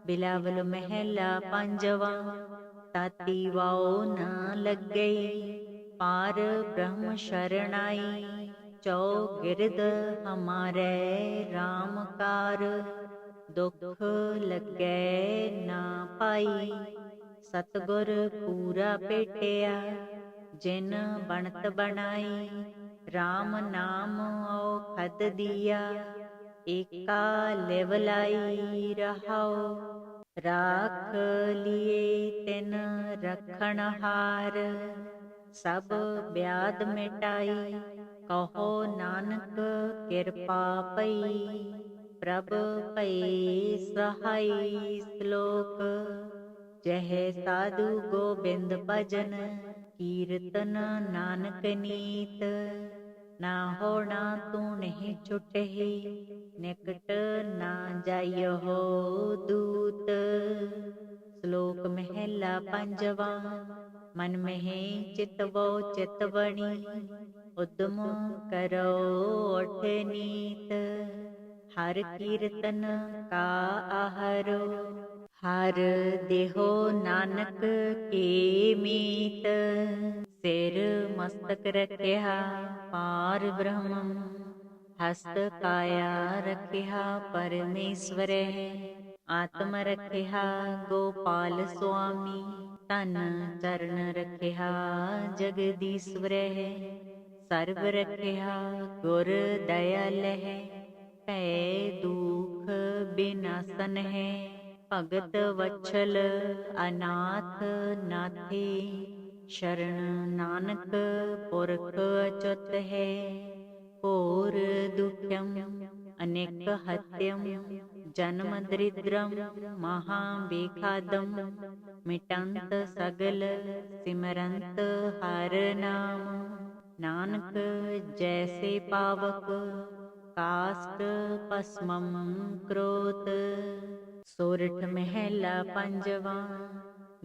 बिलावल महला पंजवा। ताती वाओ न लग गई, पार ब्रह्म शरणाई। चौगिरद हमारे राम कार, दुख लगे ना पाई। सतगुर पूरा पेटिया, जिन बनत बनाई। राम नाम औखद दिया, एका लिवलाई रहाओ। राख लिए तिन रखण हार, सब ब्याद मिटाई। कहो नानक कृपा पई, प्रभ भई सहाय। श्लोक। जह साधु गोबिंद भजन, कीर्तन नानक नीत। ना होना तू नहीं छुटही, निकट ना जाइयो हो दूत। श्लोक महला पंजवा। मन में चितवो चितवणी, उद्यम करो उठ नीत। हर कीर्तन का आहरो, हर देहो नानक के मीत। सिर मस्तक रखिया पार ब्रह्म, हस्त काया रखिया परमेश्वर। आत्म रखिया गोपाल स्वामी, तन चरण रखिया जगदीश्वर। सर्व रखिया गुर दयाल है, पै दुख बिनासन है। भगत वत्सल अनाथ नाथे, शरण नानक पुरख अच्युत है। घोर दुख्यम अनेक हत्यम, जन्म दरिद्रम महाविखादम। मिटंत सगल सिमरंत हर नाम, नानक जैसे पावक काष्ठ भस्मम क्रोत। सोरठ महला पंजवा।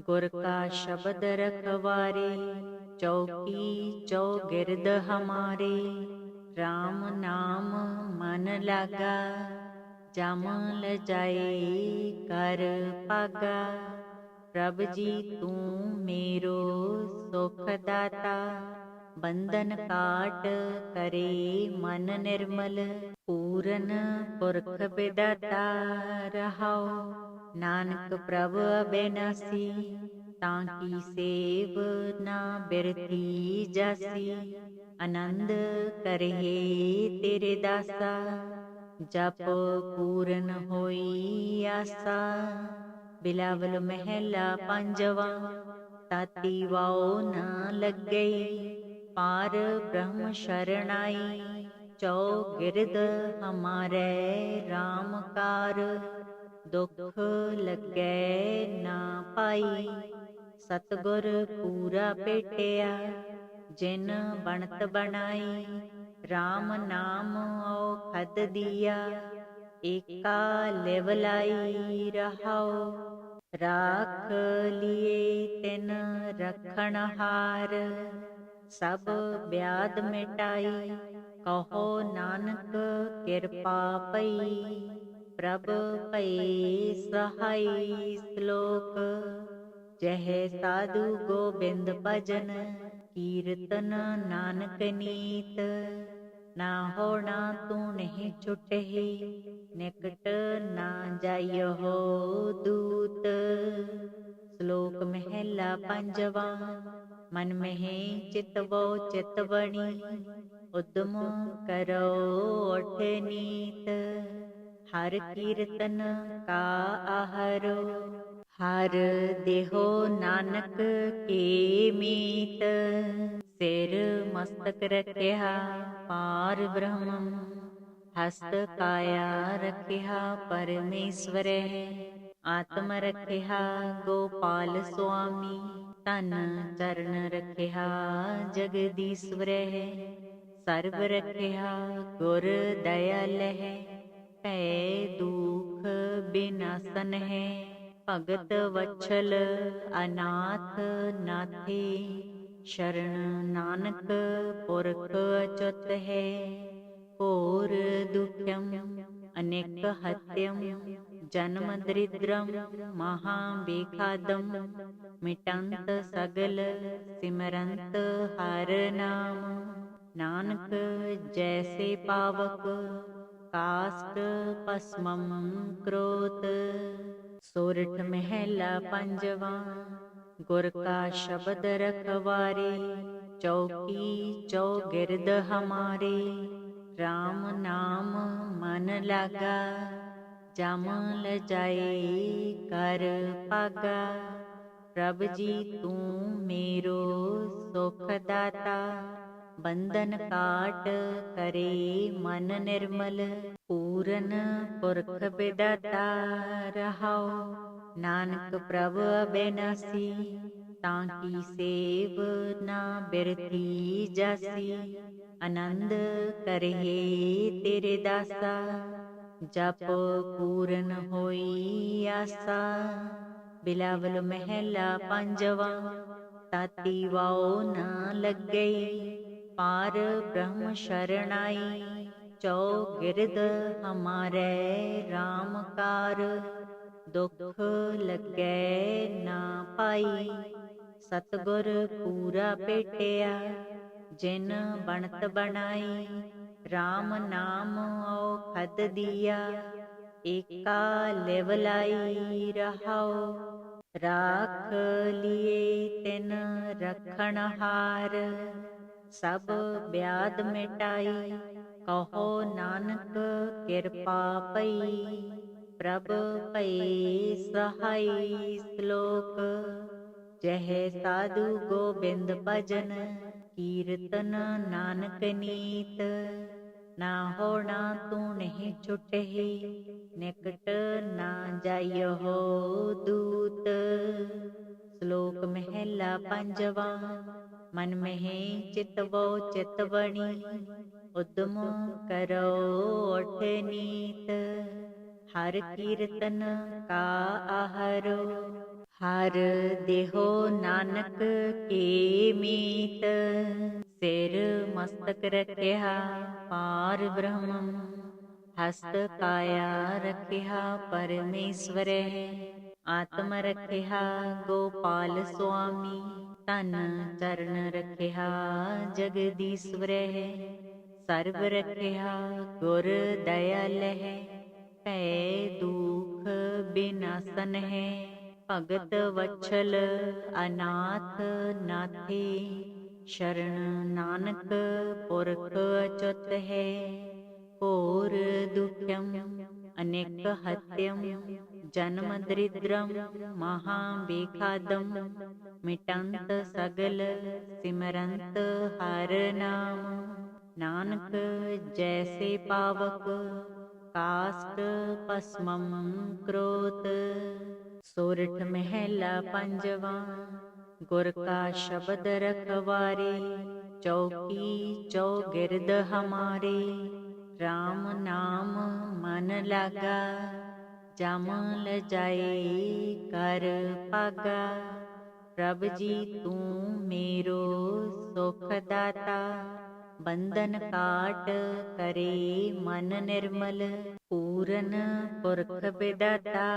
गुर का शब्द रखवारे, चौकी चौगिरद हमारे। राम नाम मन लागा, जम ल जाए कर पागा। प्रभ जी तू मेरो सुख दाता, बंधन काट करे मन निर्मल। पूरन पुरख बिदाता रहाओ, नानक प्रभ अबेनासी। ताकी सेव ना बिरती जासी, ਆਨੰਦ ਕਰਹਿ ਤੇਰੇ ਦਾਸਾ, ਜਪ ਪੂਰਨ ਹੋਈ ਆਸਾ। ਬਿਲਾਵਲ ਮਹਿਲਾ ਪੰਜਵਾ, ਤਾਤੀ ਵਾਉ ਨ ਲੱਗਈ, ਪਾਰ ਬ੍ਰਹਮ ਸ਼ਰਣਾਈ। ਚੌਗਿਰਦ ਹਮਾਰੇ RAM ਕਾਰ, ਦੁਖ ਲੱਗੈ ਨਾ ਪਾਈ। ਸਤਿਗੁਰ ਪੂਰਾ ਭੇਟਿਆ, ਜਿਨ ਬਣਤ ਬਣਾਈ। RAM ਨਾਮ ਔਖਦ ਦੀਆ, ਏਕਾ ਲਿਵ ਲਾਈ ਰਹਾਉ। ਰਾਖ ਲਿਏ ਤਿਨ ਰਖਣਹਾਰ, ਸਭ ਬਿਆਦ ਮਿਟਾਈ। ਕਹੋ ਨਾਨਕ ਕਿਰਪਾ ਪਈ, ਪ੍ਰਭ ਭਈ ਸਹਾਈ। ਸ਼ਲੋਕ। ਜਹ ਸਾਧੂ ਗੋਬਿੰਦ ਭਜਨ, ਕੀਰਤਨ ਨਾਨਕ ਨੀਤ। ਨਾ ਹੋਣਾ ਤੂੰ ਨਹੀਂ ਛੁਟਹਿ, ਨਿਕਟ ਨਾ ਜਾਇਓ ਦੂਤ। ਸ਼ਲੋਕ ਮਹਿਲਾ ਪੰਜਵਾ। ਮਨ ਮਹਿ ਚਿਤਵੋ ਚਿਤ ਬਣੀ, ਉਦਮ ਕਰੋ ਉਠ ਨੀਤ। ਹਰ ਕੀਰਤਨ ਕਾ ਆਹਰੋ, ਹਰ ਦੇਹੋ ਨਾਨਕ ਕੇ ਮੀਤ। ਸਿਰ ਮਸਤਕ ਰਖਿਆ ਪਾਰ ਬ੍ਰਹਮ, ਹਸਤ ਕਾਇਆ ਰਖਿਆ ਪਰਮੇਸ਼ਵਰੈ। ਆਤਮ ਰਖਿਆ ਗੋਪਾਲ ਸੁਆਮੀ, ਤਨ ਚਰਨ ਰਖਿਆ ਜਗਦੀਸ਼ਵਰੈ। ਸਰਬ ਰਖਿਆ ਗੁਰ ਦਇਆਲਹਿ, ਭੈ ਦੁਖ ਬਿਨਾਸਨ ਹੈ। ਭਗਤ ਵਛਲ ਅਨਾਥ ਨਾਥੇ, ਸ਼ਰਨ ਨਾਨਕ ਪੁਰਖ ਅਚੁੱਤ ਹੈ। ਘੋਰ ਦੁਖਮ ਅਨੇਕ ਹਤਯਮ, ਜਨਮ ਦਰਿਦ੍ਰਮ ਮਹਾ ਬੇਖਾਦਮ। ਮਿਟੰਤ ਸਗਲ ਸਿਮਰੰਤ ਹਰ ਨਾਮ, ਨਾਨਕ ਜੈਸੇ ਪਾਵਕ ਕਾਸ਼ਟ ਭਸਮੰ ਕਰੋਤ। ਸੋਰਠ ਮਹਿਲਾ ਪੰਜਵਾ। ਗੁਰ ਕਾ ਸ਼ਬਦ ਰਖਵਾਰੇ, ਚੌਕੀ ਚੌਗਿਰਦ ਹਮਾਰੇ। RAM ਨਾਮ ਮਨ ਲਾਗਾ, ਜਮ ਲਜਾਏ ਕਰ ਭਾਗਾ। ਪ੍ਰਭ ਜੀ ਤੂੰ ਮੇਰੋ ਸੁਖ ਦਾਤਾ, ਬੰਧਨ ਕਾਟ ਕਰੇ ਮਨ ਨਿਰਮਲ। ਪੂਰਨ ਪੁਰਖ ਬਿਦਾਤਾ ਰਹਾਉ, ਨਾਨਕ ਪ੍ਰਭ ਅਬਿਨਾਸੀ। ਤਾਂ ਕੀ ਸੇਵ ਨਾ ਬਿਰਥੀ ਜਾਸੀ, ਆਨੰਦ ਕਰਹਿ ਤੇਰੇ ਦਾਸਾ। ਜਪ ਪੂਰਨ ਹੋਈ ਆਸਾ। ਬਿਲਾਵਲ ਮਹਿਲਾ ਪੰਜਵਾ। ਤਾਤੀ ਵਾਉ ਨ ਲੱਗਈ, ਪਾਰ ਬ੍ਰਹਮ ਸ਼ਰਣਾਈ। ਚੌਗਿਰਦ ਹਮਾਰੇ RAM ਕਾਰ, ਦੁਖ ਲੱਗੈ ਨਾ ਪਾਈ। ਸਤਿਗੁਰ ਪੂਰਾ ਭੇਟਿਆ, ਜਿਨ ਬਣਤ ਬਣਾਈ। RAM ਨਾਮ ਔਖਦ ਦੀਆ, ਏਕਾ ਲਿਵ ਲਾਈ ਰਹਾਉ। ਰਾਖ ਲਿਏ ਤਿਨ ਰਖਣਹਾਰ, ਸਭ ਬਿਆਦ ਮਿਟਾਈ। ਕਹੋ ਨਾਨਕ ਕਿਰਪਾ ਪਈ, ਪ੍ਰਭ ਭਈ ਸਹਾਈ। ਸ਼ਲੋਕ। ਜਹ ਸਾਧੂ ਗੋਬਿੰਦ ਭਜਨ, ਕੀਰਤਨ ਨਾਨਕ ਨੀਤ। ਨਾ ਹੋਣਾ ਤੂੰ ਨਹੀਂ ਛੁਟਹਿ, ਨਿਕਟ ਨਾ ਜਾਇਓ ਦੂਤ। ਸ਼ਲੋਕ ਮਹਿਲਾ ਪੰਜਵਾ। ਮਨ ਮਹਿ ਚਿਤਵੋ ਚਿਤ ਬਣੀ, ਉਦਮ ਕਰੋ ਉਠ ਨੀਤ। ਹਰ ਕੀਰਤਨ ਕਾ ਆਹਰੋ, ਹਰ ਦੇਹੋ ਨਾਨਕ ਕੇ ਮੀਤ। ਸਿਰ ਮਸਤਕ ਰਖਿਆ ਪਾਰ ਬ੍ਰਹਮ, ਹਸਤ ਕਾਇਆ ਰਖਿਆ ਪਰਮੇਸ਼ਵਰੈ। ਆਤਮ ਰਖਿਆ ਗੋਪਾਲ ਸੁਆਮੀ, ਤਨ ਚਰਨ ਰਖਿਆ ਜਗਦੀਸ਼ਵਰੈ। ਸਰਬ ਰਖਿਆ ਗੁਰ ਦਇਆਲਹਿ, ਭੈ ਦੁਖ ਬਿਨਾਸਨ ਹੈ। ਭਗਤ ਵਛਲ ਅਨਾਥ ਨਾਥੇ, शरण नानक पुरख अच्युत है। घोर दुख्यम अनेक हत्यम जन्म दरिद्रम महाविखादम मिटंत सगल सिमरंत हर नाम। नानक जैसे पावक काष्ठ पस्मम क्रोत। सोरठ महला पंजवा। गुर का शब्द रखवारे चौकी चौगिरद हमारे। राम नाम मन लागा जम लजाए कर पागा। प्रभ जी तू मेरो सुख दाता बंधन काट करे मन निर्मल। पूरन पुरख विदाता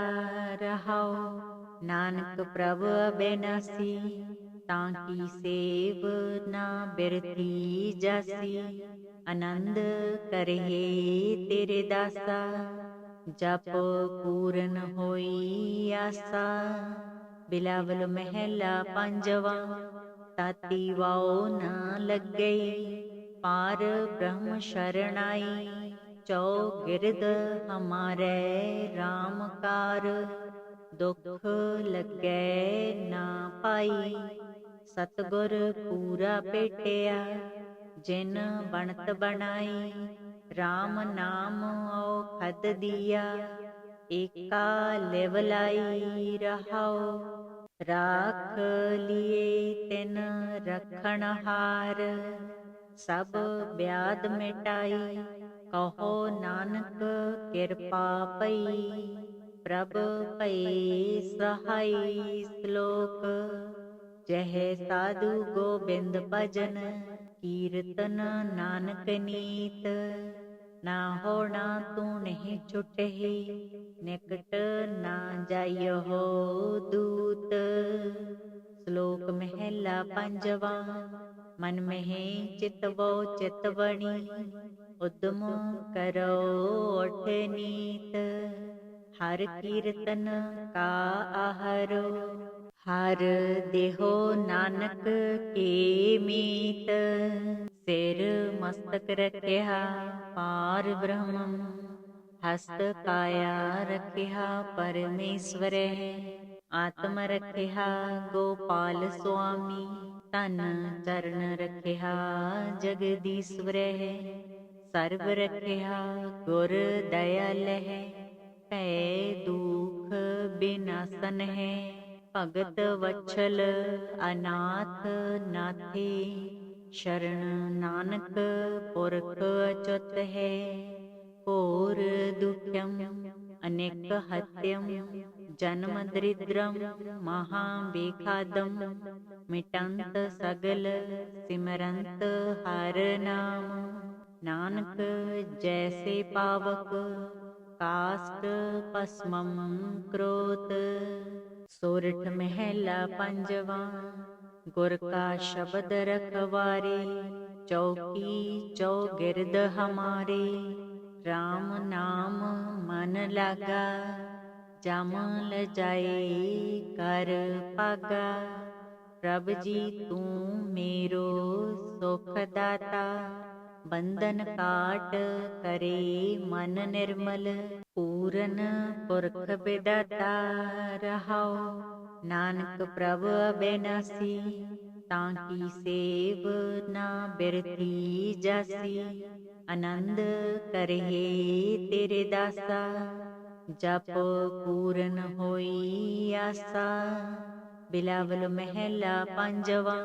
रहाओ नानक प्रभ अबेनासी। ताकी सेव ना बिरथी जासी आनंद करहे तेरे दासा। जप पूरन होई आसा। बिलावल महला पंजवा। ताती वाओ न लग गई पार ब्रह्म शरणाई। चौगिरद हमारे राम कार दुख लगे ना पाई। सतगुर पूरा पेटिया जिन बनत बनाई। राम नाम औखद दिया एका लिवलाई रहाओ। राख लिए तिन रखण हार सब ब्याद मिटाई। कहो नानक कृपा पई प्रभ भई सहाय। श्लोक जह साधु गोबिंद भजन कीर्तन नानक नीत। ना होना तू नहीं छुटहि निकट ना जाइयो हो दूत। श्लोक महला पंजवा। मन में चितवो चितवणी उद्यम करो उठ नीत। हर कीर्तन का आहरो हर देहो नानक के मीत। सिर मस्तक रखिया पार ब्रह्म हस्त काया रखिया परमेश्वर। आत्म रखिया गोपाल स्वामी तन चरण रखिया जगदीश्वर। सर्व रखिया गुर दयाल है पै दुख बिनासन है। भगत वत्सल अनाथ नाथे शरण नानक पुरख अच्युत है। घोर दुख्यम अनेक हत्यम जन्म दरिद्रम महाविखादम मिटंत सगल सिमरंत हर नाम। नानक जैसे पावक काष्ठ पस्मम क्रोत। सोरठ महला पंजवा। गुर का शब्द रखवारे चौकी चौगिरद हमारे। राम नाम मन लागा जम लजाए कर पागा। प्रभ जी तू मेरो सुख दाता बंधन काट करे मन निर्मल। पूरन पुरख विदाता रहाओ नानक प्रभ अबेनासी। ताकी सेव ना बिरथी जासी आनंद करहे तेरे दासा। जप पूरन होई आसा। बिलावल महला पंजवा।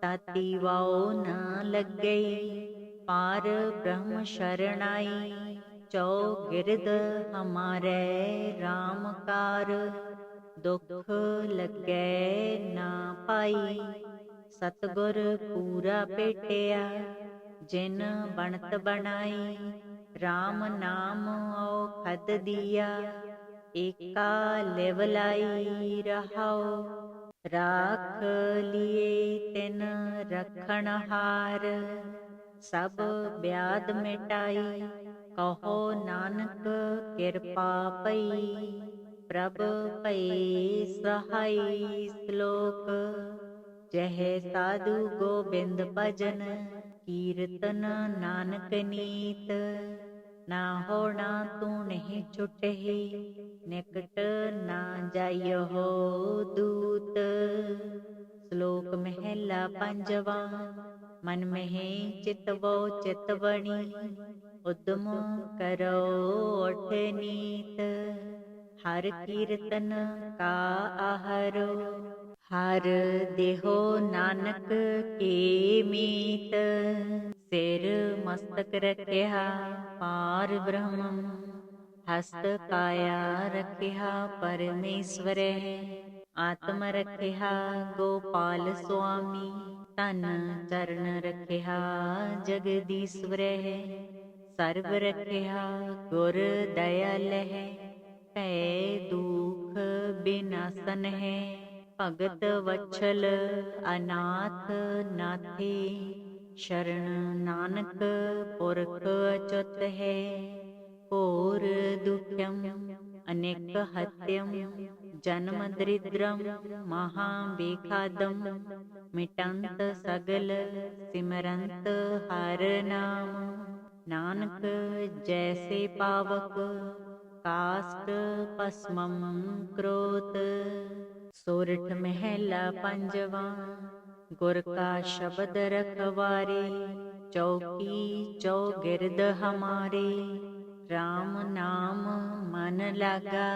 ताती वाओ न लग गई पार ब्रह्म शरणाई। चौगिरद हमारे राम कार दुख लगे ना पाई। सतगुर पूरा पेटिया जिन बनत बनाई। राम नाम औखद दिया एका लिवलाई रहाओ। राख लिए तिन रखण हार सब ब्याद मिटाई। कहो नानक कृपा पई प्रभ भई सहाय। श्लोक जह साधु गोबिंद भजन कीर्तन नानक नीत। ना होना तू नहीं छुटहि निकट ना जाइयो दूत। श्लोक महला पंजवा। मन में चितवो चितवणी उद्यम करो उठ नीत। हर कीर्तन का आहरो हर देहो नानक के मीत। सिर मस्तक रखिया पार ब्रह्म हस्त काया रखिया परमेश्वर। आत्म रखिया गोपाल स्वामी तन चरण रखिया जगदीश्वर। सर्व रखिया गुर दयाल है पै दुख बिनासन है। भगत वत्सल अनाथ नाथे शरण नानक पुरख अच्युत है। घोर दुख्यम अनेक हत्यम जन्म दरिद्रम महाबेखादम। मिटंत सगल सिमरंत हर नाम। नानक जैसे पावक काष्ठ पस्मम क्रोत। सोरठ महला पंजवा। गुर का शब्द रखवारे चौकी चौगिरद हमारे। राम नाम मन लागा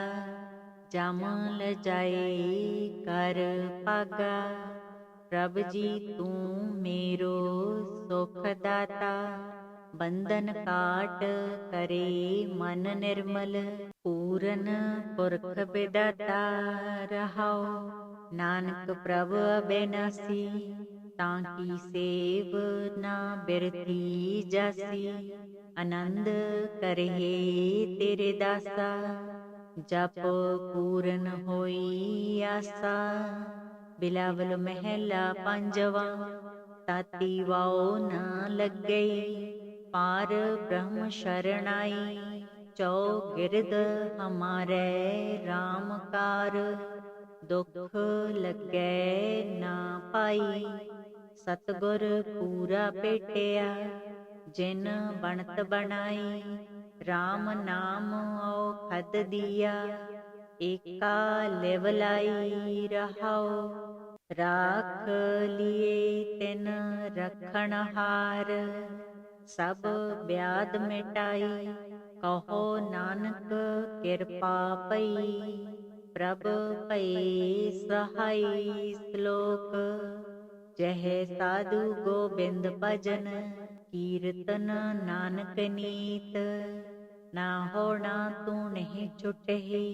जम ल जाए कर पागा। प्रभ जी तू मेरो सुख दाता बंधन काट करे मन निर्मल। पूरन पुरख विदाता रहाओ नानक प्रभ अबेनासी। ताकी सेव ना बिरती जासी आनंद करहे तेरे दासा। जप पूरन होई आसा। बिलावल महला पंजवा। ताती वाओ न लग गई पार ब्रह्म शरणाई। चौगिरद हमारे राम कार दुख लगे ना पाई। सतगुर पूरा पेटिया जिन बनत बनाई। राम नाम औखद दिया एका लेवलाई रहाओ। राख लिए तिन रखण हार सब ब्याद मिटाई। कहो नानक कृपा पई प्रभ पई सहाय। श्लोक जह साधु गोबिंद भजन कीर्तन नानक नीत। ना होना तू नहीं छुटहि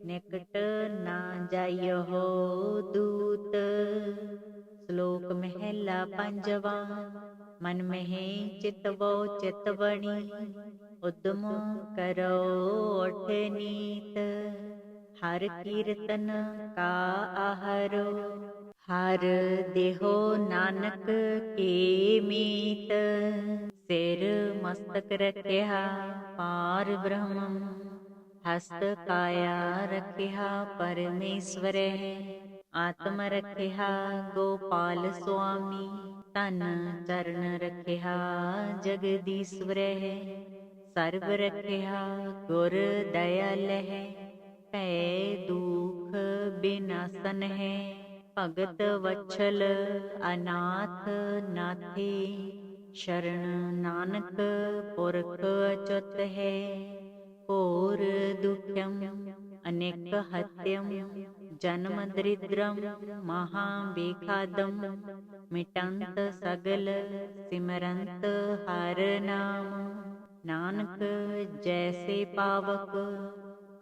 निकट ना जाइयो दूत। श्लोक महला पंजवा। मन में चितवो चितवणी उद्यम करो उठ नीत। हर कीर्तन का आहरो हर देहो नानक के मीत। सिर मस्तक रखिया पार ब्रह्म हस्त काया रखिया परमेश्वर। आत्म रखिया गोपाल स्वामी तन चरण रखिया जगदीश्वर। सर्व रखिया गुर दयाल है पै दुख बिनासन है। भगत वत्सल अनाथ नाथे शरण नानक पुरख अच्युत है। घोर दुख्यम अनेक हत्यम जन्म दरिद्रम महाबेखादम। मिटंत सगल सिमरंत हर नाम। नानक जैसे पावक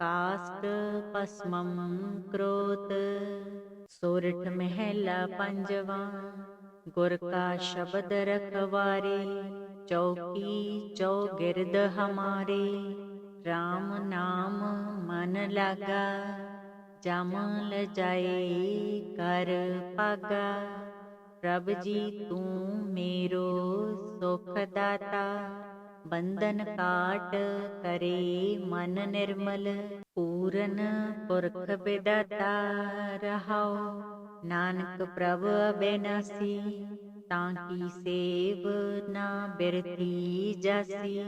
काष्ठ पस्मम क्रोत। सोरठ महला पंजवा। गुर का शब्द रखवारे चौकी चौगिरद हमारे। राम नाम मन लागा जम ल जाए कर पागा। प्रभ जी तू मेरो सुख दाता बंधन काट करे मन निर्मल। पूरन पुरख विदाता रहाओ ਨਾਨਕ ਪ੍ਰਭ ਅਬਿਨਾਸੀ, ਤਾਂ ਕੀ ਸੇਵ ਨਾ ਬਿਰਥੀ ਜਾਸੀ।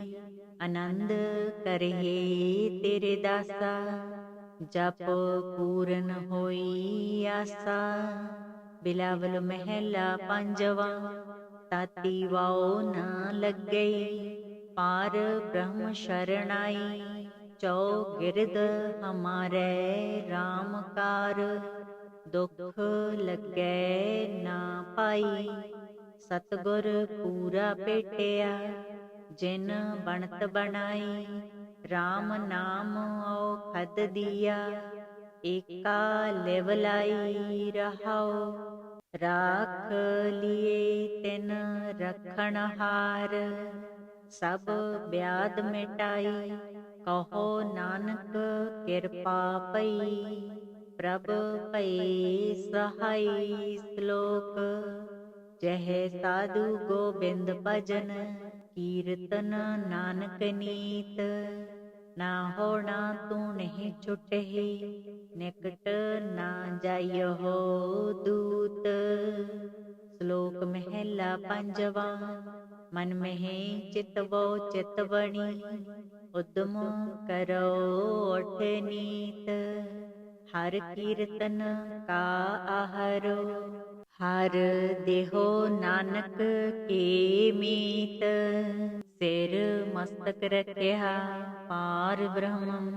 ਆਨੰਦ ਕਰਹਿ ਤੇਰੇ ਦਾਸਾ, ਜਪ ਪੂਰਨ ਹੋਈ ਆਸਾ। ਬਿਲਾਵਲ ਮਹਿਲਾ ਪੰਜਵਾ, ਤਾਤੀ ਵਾਉ ਨ ਲੱਗਈ, ਪਾਰ ਬ੍ਰਹਮ ਸ਼ਰਣਾਈ। ਚੌਗਿਰਦ ਹਮਾਰੇ RAM ਕਾਰ, ਦੁਖ ਲੱਗੈ ਨਾ ਪਾਈ। ਸਤਿਗੁਰ ਪੂਰਾ ਭੇਟਿਆ, ਜਿਨ ਬਣਤ ਬਣਾਈ। RAM ਨਾਮ ਔਖਦ ਦੀਆ, ਏਕਾ ਲਿਵ ਲਾਈ ਰਹਾਉ। ਰਾਖ ਲਿਏ ਤਿਨ ਰਖਣਹਾਰ, ਸਭ ਬਿਆਦ ਮਿਟਾਈ। ਕਹੋ ਨਾਨਕ ਕਿਰਪਾ ਪਈ, ਪ੍ਰਭ ਭਈ ਸਹਾਈ। ਸ਼ਲੋਕ। ਜਹ ਸਾਧੂ ਗੋਬਿੰਦ ਭਜਨ, ਕੀਰਤਨ ਨਾਨਕ ਨੀਤ। ਨਾ ਹੋਣਾ ਤੂੰ ਨਹੀਂ ਛੁਟਹਿ, ਨਿਕਟ ਨਾ ਜਾਇਓ ਦੂਤ। ਸ਼ਲੋਕ ਮਹਿਲਾ ਪੰਜਵਾ। ਮਨ ਮਹਿ ਚਿਤਵੋ ਚਿਤ ਬਣੀ, ਉਦਮ ਕਰੋ ਉਠ ਨੀਤ। ਹਰ ਕੀਰਤਨ ਕਾ ਆਹਰੋ, ਹਰ ਦੇਹੋ ਨਾਨਕ ਕੇ ਮੀਤ। ਸਿਰ ਮਸਤਕ ਰਖਿਆ ਪਾਰ ਬ੍ਰਹਮ,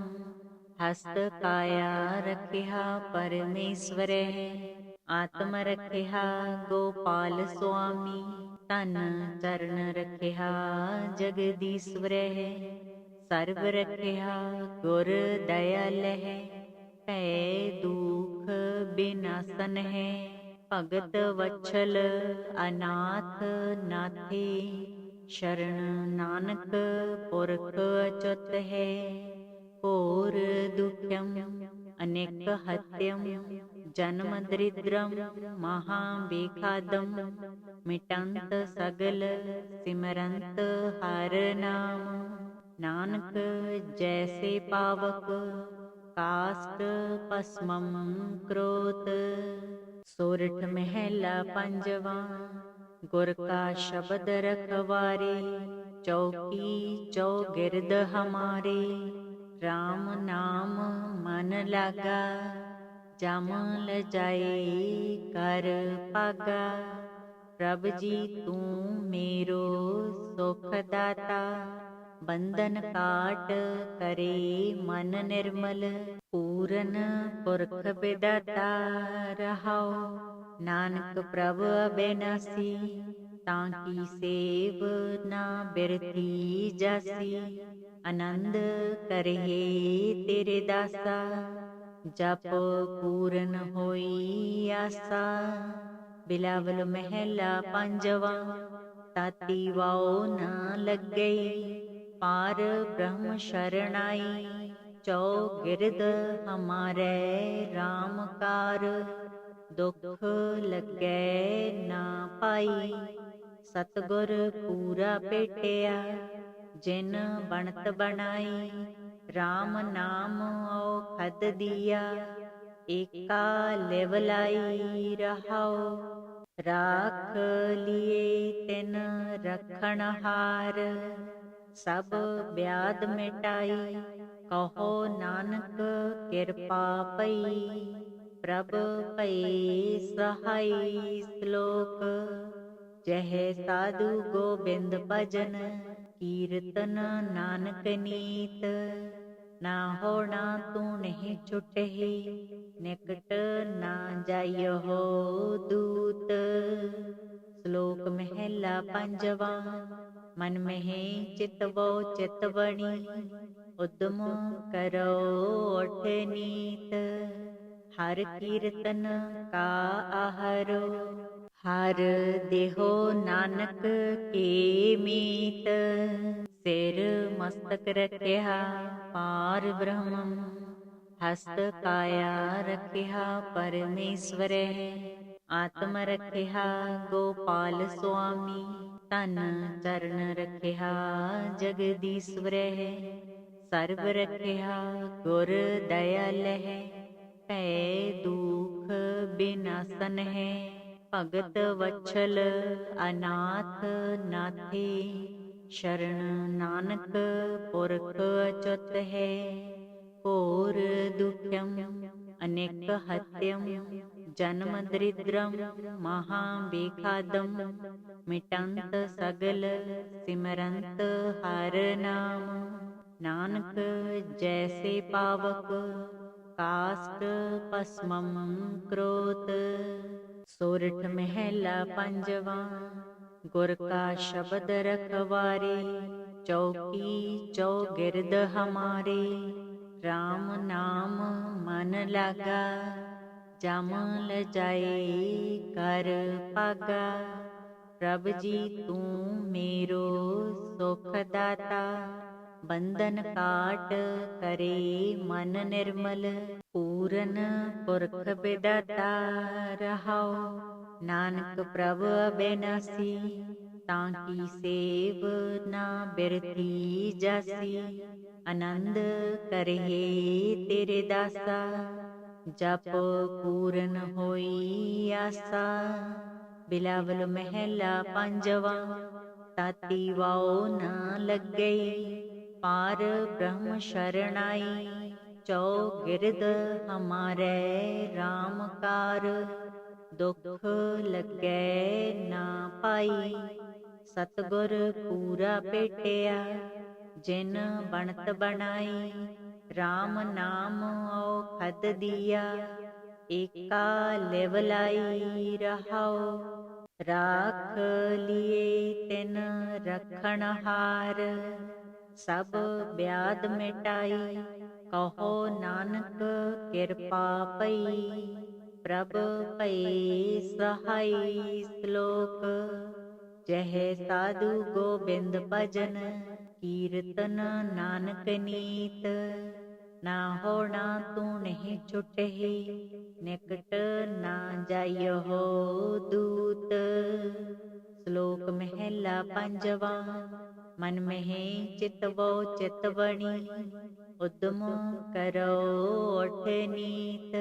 ਹਸਤ ਕਾਇਆ ਰਖਿਆ ਪਰਮੇਸ਼ਵਰੈ। ਆਤਮ ਰਖਿਆ ਗੋਪਾਲ ਸੁਆਮੀ, ਤਨ ਚਰਨ ਰਖਿਆ ਜਗਦੀਸ਼ਵਰੈ। ਸਰਬ ਰਖਿਆ ਗੁਰ ਦਇਆਲਹਿ, ਭੈ ਦੂਖ ਬਿਨਾਸਨ ਹੈ। ਭਗਤ ਵਛਲ ਅਨਾਥ ਨਾਥੇ, ਸ਼ਰਨ ਨਾਨਕ ਪੁਰਖ ਅਚੁੱਤ ਹੈ। ਘੋਰ ਦੁਖਮ ਅਨੇਕ ਹਤਯਮ, ਜਨਮ ਦਰਿਦ੍ਰਮ ਮਹਾ ਬੇਖਾਦਮ। ਮਿਟੰਤ ਸਗਲ ਸਿਮਰੰਤ ਹਰ ਨਾਮ, ਨਾਨਕ ਜੈਸੇ ਪਾਵਕ ਕਾਸ਼ਟ ਭਸਮੰ ਕਰੋਤ। ਸੋਰਠ ਮਹਿਲਾ ਪੰਜਵਾ। ਗੁਰ ਕਾ ਸ਼ਬਦ ਰਖਵਾਰੇ, ਚੌਕੀ ਚੌਗਿਰਦ ਹਮਾਰੇ। RAM ਨਾਮ ਮਨ ਲਾਗਾ, ਜਮ ਲਜਾਏ ਕਰ ਭਾਗਾ। ਪ੍ਰਭ ਜੀ ਤੂੰ ਮੇਰੋ ਸੁਖ ਦਾਤਾ, ਬੰਧਨ ਕਾਟ ਕਰੇ ਮਨ ਨਿਰਮਲ। ਪੂਰਨ ਪੁਰਖ ਬਿਦਾਤਾ ਰਹਾਉ, ਨਾਨਕ ਪ੍ਰਭ ਅਬਿਨਾਸੀ। ਤਾਂ ਕੀ ਸੇਵ ਨਾ ਬਿਰਥੀ ਜਾਸੀ। ਆਨੰਦ ਕਰਹਿ ਤੇਰੇ ਦਾਸਾ, ਜਪ ਪੂਰਨ ਹੋਈ ਆਸਾ। ਬਿਲਾਵਲ ਮਹਿਲਾ ਪੰਜਵਾ। ਤਾਤੀ ਵਾਉ ਨ ਲੱਗਈ, ਪਾਰ ਬ੍ਰਹਮ ਸ਼ਰਣਾਈ। ਚੌਗਿਰਦ ਹਮਾਰੇ RAM ਕਾਰ, ਦੁਖ ਲੱਗੈ ਨਾ ਪਾਈ। ਸਤਿਗੁਰ ਪੂਰਾ ਭੇਟਿਆ, ਜਿਨ ਬਣਤ ਬਣਾਈ। RAM ਨਾਮ ਔਖਦ ਦੀਆ, ਏਕਾ ਲਿਵ ਲਾਈ ਰਹਾਉ। ਰਾਖ ਲਿਏ ਤਿਨ ਰਖਣਹਾਰ, ਸਭ ਬਿਆਦ ਮਿਟਾਈ। ਕਹੋ ਨਾਨਕ ਕਿਰਪਾ ਪਈ, ਪ੍ਰਭ ਭਈ ਸਹਾਈ। ਸ਼ਲੋਕ। ਜਹ ਸਾਧੂ ਗੋਬਿੰਦ ਭਜਨ, ਕੀਰਤਨ ਨਾਨਕ ਨੀਤ। ਨਾ ਹੋਣਾ ਤੂੰ ਨਹੀਂ ਛੁਟਹਿ, ਨਿਕਟ ਨਾ ਜਾਇਓ ਦੂਤ। ਸ਼ਲੋਕ ਮਹਿਲਾ ਪੰਜਵਾ। ਮਨ ਮਹਿ ਚਿਤਵੋ ਚਿਤ ਬਣੀ, ਉਦਮ ਕਰੋ ਉਠ ਨੀਤ। ਹਰ ਕੀਰਤਨ ਕਾ ਆਹਰੋ, ਹਰ ਦੇਹੋ ਨਾਨਕ ਕੇ ਮੀਤ। ਸਿਰ ਮਸਤਕ ਰਖਿਆ ਪਾਰ ਬ੍ਰਹਮ, ਹਸਤ ਕਾਇਆ ਰਖਿਆ ਪਰਮੇਸ਼ਵਰੈ। ਆਤਮ ਰਖਿਆ ਗੋਪਾਲ ਸੁਆਮੀ, ਤਨ ਚਰਨ ਰਖਿਆ ਜਗਦੀਸ਼ਵਰੈ। ਸਰਬ ਰਖਿਆ ਗੁਰ ਦਇਆਲਹਿ, ਭੈ ਦੂਖ बिनासन है। भगत वत्सल अनाथ नाथे, शरण नानक पुरख अच्युत है। घोर दुख्यम अनेक हत्यम, जन्म दरिद्रम महाबेखादम। मिटंत सगल सिमरंत हर नाम, नानक जैसे पावक काष्ठ भस्मम क्रोत। सोरठ महला पंजवा। गुर का शब्द रखवारे, चौकी चौगिरद हमारे। राम नाम मन लागा, जम ल जाए कर पागा। प्रभ जी तू मेरो सुख दाता, बंधन काट करे मन निर्मल। पूरन पुरख बिदाता रहाओ, नानक प्रभ अबेनासी। ताकी सेव ना बिरथी जासी, आनंद करहे तेरे दासा। जप पूरन होई आसा, बिलावल महला पंजवा। ताती वाओ न लग गई, पार ब्रह्म शरणाई। चौगिरद हमारे राम कार, दुख लगे ना पाई। सतगुर पूरा पेटिया, जिन बनत बनाई। राम नाम औखद दिया, एका लेवलाई रहाओ। राख लिए तिन रखण हार, सब ब्याद मिटाई। कहो नानक कृपा पई, प्रभ भई सहाय। श्लोक। जह साधु गोबिंद भजन, कीर्तन नानक नीत। ना होना तू नहीं छुटहि, निकट ना जाइयो दूत। श्लोक महला पंजवा। मन में चितवो चितवणी, उद्यम करो उठ नीत।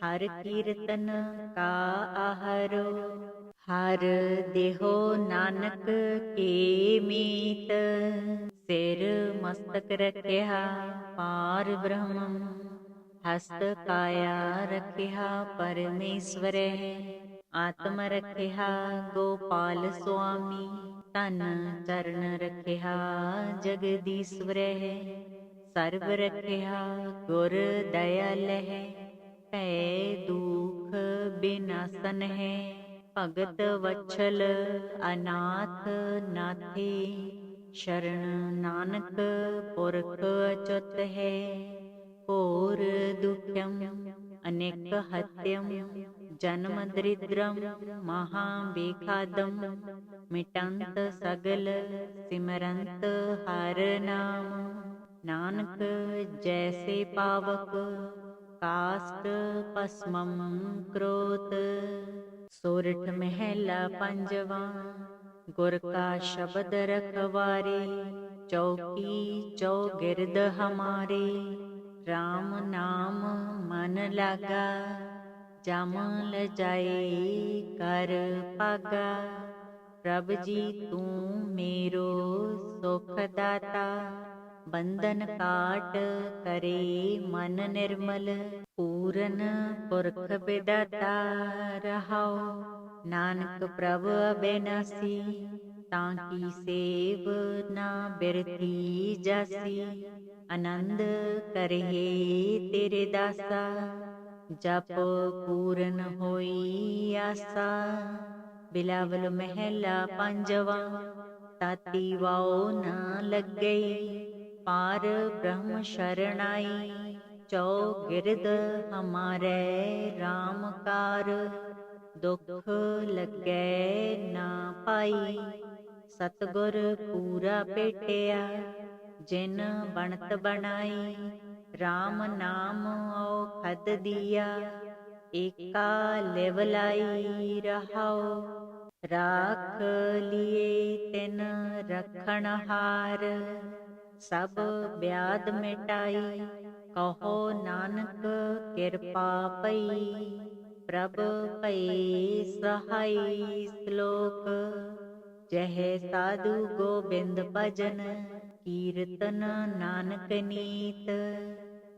हर कीर्तन का आहरो, हर देहो नानक के मीत। सिर मस्तक रखिया पार ब्रह्म, हस्त काया रखिया परमेश्वर। आत्म रखिया गोपाल स्वामी, तन चरण रखिया जगदीश्वर। सर्व रखिया गुर दयाल है, पै दुख बिनासन है। भगत वत्सल अनाथ नाथे, शरण नानक पुरख अच्युत है। घोर दुख्यम अनेक हत्यम, जन्म दरिद्रम महाबेखादम। मिटंत सगल सिमरंत हर नाम, नानक जैसे पावक काष्ठ भस्मम क्रोत। सोरठ महला पंजवा। गुर का शब्द रखवारे, चौकी चौगिरद हमारे। राम नाम मन लागा, जम ल जाए कर पागा। प्रभ जी तू मेरो सुख दाता, बंधन काट करे मन निर्मल। पूरन पुरख बिदाता रहाओ, नानक प्रभ अबेनासी। ताकी सेव ना बिरथी जासी, आनंद करहे तेरे दासा। जप पूरन होई आसा, बिलावल महला पंजवा। ताती वाओ न लग गई, पार ब्रह्म शरणाई। चौगिरद हमारे राम कार, दुख लगे ना पाई। सतगुर पूरा पेटिया, जिन बनत बनाई। राम नाम औखद दिया, एका लेवलाई रहाओ। राख लिए तिन रखण हार, सब ब्याद मिटाई। ਕਹੋ ਨਾਨਕ ਕਿਰਪਾ ਪਈ, ਪ੍ਰਭ ਭਈ ਸਹਾਈ। ਸ਼ਲੋਕ ਜਹ ਸਾਧੂ ਗੋਬਿੰਦ ਭਜਨ, ਕੀਰਤਨ ਨਾਨਕ ਨੀਤ।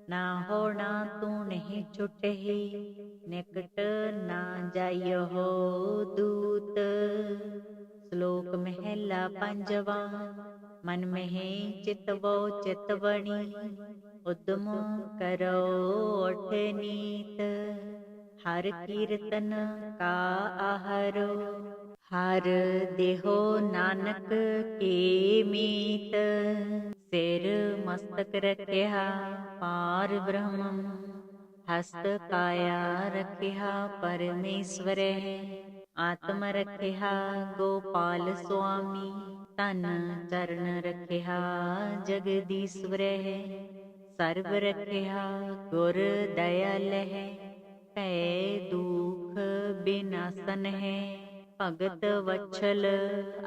ਨਾ ਹੋਣਾ ਤੂੰ ਨਹੀਂ ਛੁਟਹੀ, ਨਿਕਟ ਨਾ ਜਾਇਓ ਦੂਤ। ਸ਼ਲੋਕ ਮਹਿਲਾ ਪੰਜਵਾ। ਮਨ ਮਹਿ ਚਿਤਵੋ ਚਿਤ ਬਣੀ, ਉਦਮ ਕਰੋ ਉਠ ਨੀਤ। ਹਰ ਕੀਰਤਨ ਕਾ ਆਹਰੋ, ਹਰ ਦੇਹੋ ਨਾਨਕ ਕੀ ਮੀਤ। ਸਿਰ ਮਸਤਕ ਰਖਿਆ ਪਾਰ ਬ੍ਰਹਮ, ਹਸਤ ਕਾਇਆ ਰਖਿਆ ਪਰਮੇਸ਼ਵਰੈ। ਆਤਮ ਰਖਿਆ ਗੋਪਾਲ ਸੁਆਮੀ, ਤਨ ਚਰਨ ਰਖਿਆ ਜਗਦੀਸ਼ਵਰੈ। ਸਰਬ ਰਖਿਆ ਗੁਰ ਦਇਆਲ ਹੈ, ਭੈ ਦੁਖ ਬਿਨਾਸਨ ਹੈ। ਭਗਤ ਵਛਲ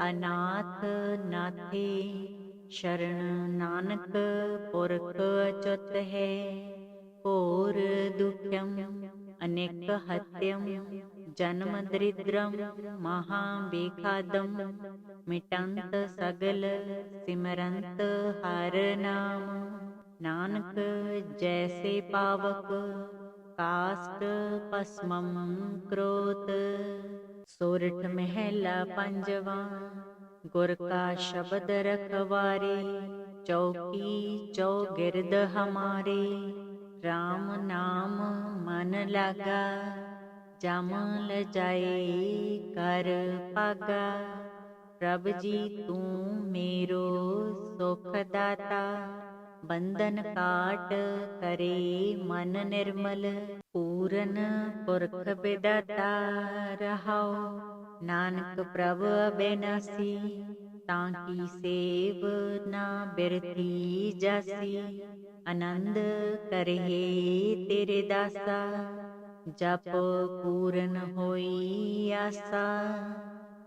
ਅਨਾਥ ਨਾਥੇ, ਸ਼ਰਨ ਨਾਨਕ ਪੁਰਖ ਅਚੁੱਤ ਹੈ। ਘੋਰ ਦੁਖਮ ਅਨੇਕ ਹਤਯਮ, ਜਨਮ ਦਰਿਦ੍ਰਮ ਮਹਾ ਬੇਖਾਦਮ। ਮਿਟੰਤ ਸਗਲ ਸਿਮਰੰਤ ਹਰ ਨਾਮ, ਨਾਨਕ ਜੈਸੇ ਪਾਵਕ ਕਾਸ਼ਟ ਭਸਮੰ ਕਰੋਤ। ਸੋਰਠ ਮਹਿਲਾ ਪੰਜਵਾ। ਗੁਰ ਕਾ ਸ਼ਬਦ ਰਖਵਾਰੇ, ਚੌਕੀ ਚੌਗਿਰਦ ਹਮਾਰੇ। ਰਾਮ ਨਾਮ ਮਨ ਲਾਗਾ, ਜਮ ਲਜਾਏ ਕਰ ਭਾਗਾ। ਪ੍ਰਭ ਜੀ ਤੂੰ ਮੇਰੋ ਸੁਖ ਦਾਤਾ, ਬੰਧਨ ਕਾਟ ਕਰੇ ਮਨ ਨਿਰਮਲ। ਪੂਰਨ ਪੁਰਖ ਬਿਦਾਤਾ ਰਹਾਉ, ਨਾਨਕ ਪ੍ਰਭ ਅਬਿਨਾਸੀ। ਤਾਂ ਕੀ ਸੇਵ ਨਾ ਬਿਰਥੀ ਜਾਸੀ, ਆਨੰਦ ਕਰਹਿ ਤੇਰੇ ਦਾਸਾ। ਜਪ ਪੂਰਨ ਹੋਈ ਆਸਾ।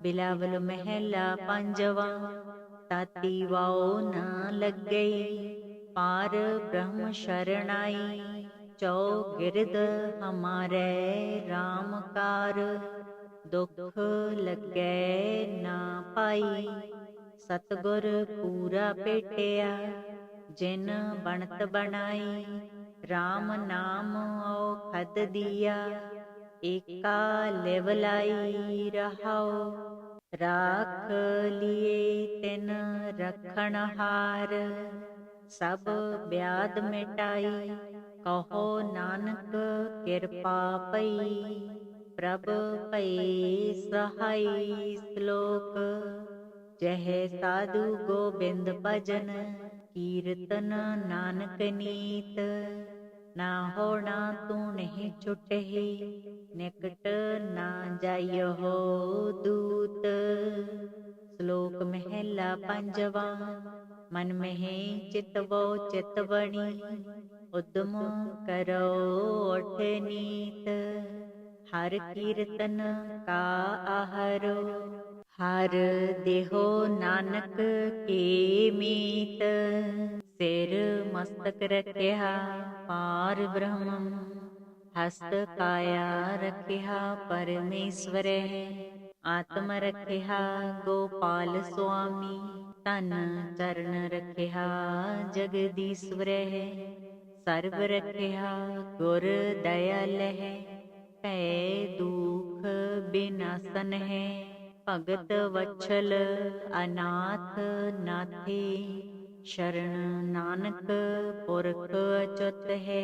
ਬਿਲਾਵਲ ਮਹਿਲਾ ਪੰਜਵਾ। ਤਾਤੀ ਵਾਉ ਨਾ ਲੱਗਈ, ਪਾਰ ਬ੍ਰਹਮ ਸ਼ਰਨਾਈ। ਚੌਗਿਰਦ ਹਮਾਰੇ ਰਾਮ ਕਾਰ, ਦੁਖ ਲੱਗੈ ਨਾ ਪਾਈ। ਸਤਿਗੁਰ ਪੂਰਾ ਭੇਟਿਆ, ਜਿਨ ਬਣਤ ਬਣਾਈ। ਰਾਮ ਨਾਮ ਔਖਦ ਦੀਆ, ਏਕਾ ਲਿਵ ਲਾਈ ਰਹਾਉ। ਰਾਖ ਲਿਏ ਤਿਨ ਰਖਣ ਹਾਰ, ਸਭ ਬਿਆਦ ਮਿਟਾਈ। ਕਹੋ ਨਾਨਕ ਕਿਰਪਾ ਪਈ, ਪ੍ਰਭ ਭਈ ਸਹਾਈ। ਸ਼ਲੋਕ ਜਹ ਸਾਧੂ ਗੋਬਿੰਦ ਭਜਨ, ਕੀਰਤਨ ਨਾਨਕ ਨੀਤ। ਨਾ ਹੋਣਾ ਤੂੰ ਨਹੀਂ ਛੁਟਹੀ, ਨਿਕਟ ਨਾ ਜਾਇਓ ਦੂਤ। ਸ਼ਲੋਕ ਮਹਿਲਾ ਪੰਜਵਾ। ਮਨ ਮਹਿ ਚਿਤਵੋ ਚਿਤ ਬਣੀ, ਉਦਮ ਕਰੋ ਉਠ ਨੀਤ। ਹਰ ਕੀਰਤਨ ਕਾ ਆਹਰੋ, ਹਰ ਦੇਹੋ ਨਾਨਕ ਕੀ ਮੀਤ। ਸਿਰ ਮਸਤਕ ਰਖਿਆ ਪਾਰ ਬ੍ਰਹਮ, ਹਸਤ ਕਾਇਆ ਰਖਿਆ ਪਰਮੇਸ਼ਵਰੈ। ਆਤਮ ਰਖਿਆ ਗੋਪਾਲ ਸੁਆਮੀ, ਤਨ ਚਰਨ ਰਖਿਆ ਜਗਦੀਸ਼ਵਰੈ। ਸਰਬ ਰਖਿਆ ਗੁਰ ਦਇਆਲ ਹੈ, ਭੈ ਦੁਖ ਬਿਨਾਸਨ ਹੈ। ਭਗਤ ਵਛਲ ਅਨਾਥ ਨਾਥੇ, ਸ਼ਰਨ ਨਾਨਕ ਪੁਰਖ ਅਚੁੱਤ ਹੈ।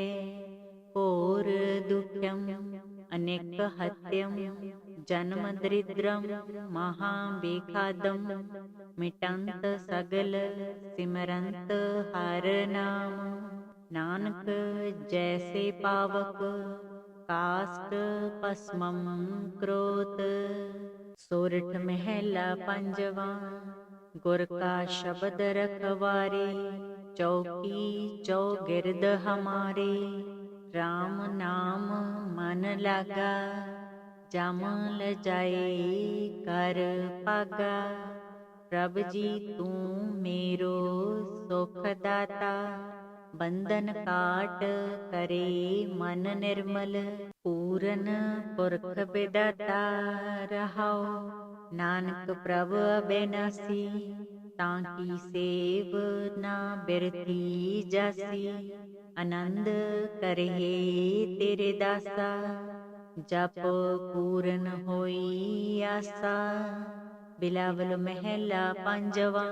ਘੋਰ ਦੁਖਮ ਅਨੇਕ ਹਤਯਮ, ਜਨਮ ਦਰਿਦ੍ਰਮ ਮਹਾ ਬੇਖਾਦਮ। ਮਿਟੰਤ ਸਗਲ ਸਿਮਰੰਤ ਹਰ ਨਾਮ, ਨਾਨਕ ਜੈਸੇ ਪਾਵਕ ਕਾਸ਼ਟ ਭਸਮੰ ਕਰੋਤ। ਸੋਰਠ ਮਹਿਲਾ ਪੰਜਵਾ। ਗੁਰ ਕਾ ਸ਼ਬਦ ਰਖਵਾਰੇ, ਚੌਕੀ ਚੌਗਿਰਦ ਹਮਾਰੇ। ਰਾਮ ਨਾਮ ਮਨ ਲਾਗਾ, ਜਮ ਲਜਾਏ ਕਰ ਭਾਗਾ। ਪ੍ਰਭ ਜੀ ਤੂੰ ਮੇਰੋ ਸੁਖ ਦਾਤਾ, बंधन काट करे मन निर्मल। पूरन पुरख बिदाता रहाओ, नानक प्रभ अबेनासी। ताकी सेव ना बिरती जासी, आनंद करहे तेरे दासा। जप पूरन होई आसा, बिलावल महला पंजवा।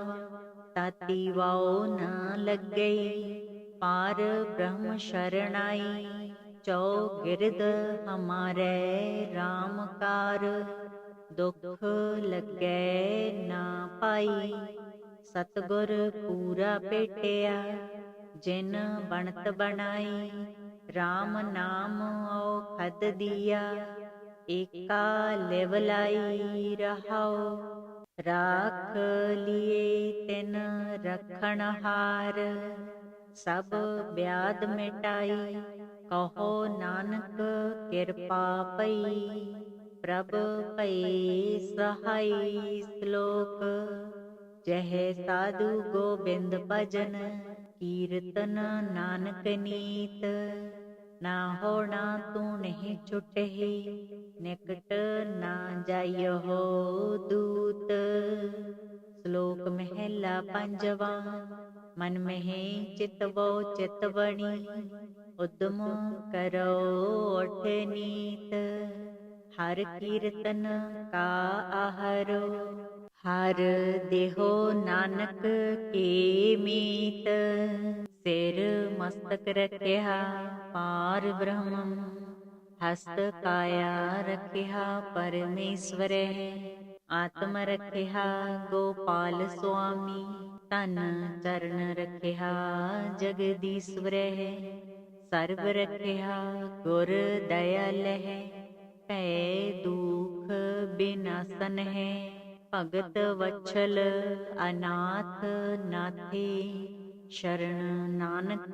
ताती वाओ न लगे, पार ब्रह्म शरणाई। चौ गिरद हमारे राम कार, दुख लगे ना पाई। सतगुर पूरा पेटिया, जिन बनत बनाई। राम नाम औखद दिया, एका लेवलाई रहाओ। राख लिए तिन रखण हार, सब ब्याद मिटाई। कहो नानक कृपा पई, प्रभ पई सहाय। श्लोक। जह साधु गोबिंद भजन, कीर्तन नानक नीत। ना होना तू नहीं छुटहि, निकट ना जाइयो दूत। श्लोक महला पंजवा। मन में चितवो चितवणी, उद्यम करो उठ नीत। हर कीर्तन का आहरो, हर देहो नानक के मीत। सिर मस्तक रखिया पार ब्रह्म, हस्त काया रखिया परमेश्वर। आत्म रखिया गोपाल स्वामी, तन चरण रखिया जगदीश्वर। सर्व रखिया गुर दयाल है, पै दुख बिनासन है। भगत वत्सल अनाथ नाथे, शरण नानक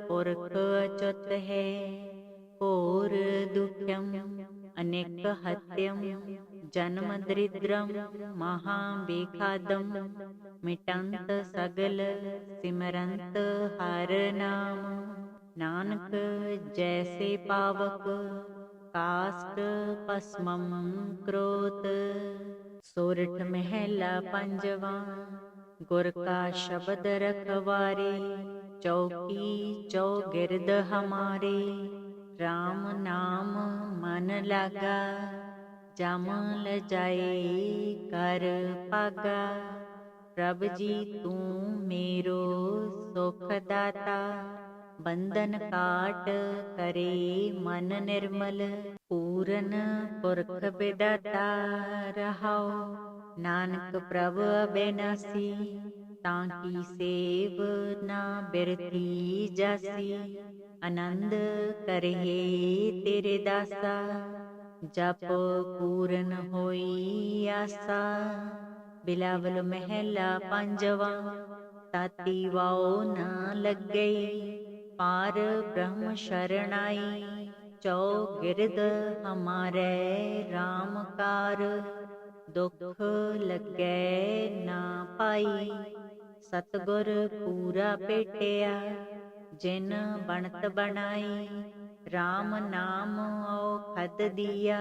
पुरख अच्युत है। घोर दुख्यम अनेक हत्यम, जन्म दरिद्रम महाबेखादम। मिटंत सगल सिमरंत हर नाम, नानक जैसे पावक काष्ठ पस्मम क्रोत। सोरठ महला पंजवा। गुर का शब्द रखवारे, चौकी चौगिरद हमारे। राम नाम मन लागा, जम ल जाए कर पागा। प्रभ जी तू मेरो सुख दाता, बंधन काट करे मन निर्मल। पूरन पुरख बिदाता रहाओ, नानक प्रभ अबेनासी। ताकी सेव ना बिरती जासी, आनंद करहे तेरे दासा। जप पूरन होई आसा, बिलावल महला पंजवा। ताती वाओ न लगे, पार ब्रह्म शरणाई। चौ गिरद हमारे राम कार, दुख लगे ना पाई। सतगुर पूरा पेटिया, जिन बनत बनाई। राम नाम औखद दिया,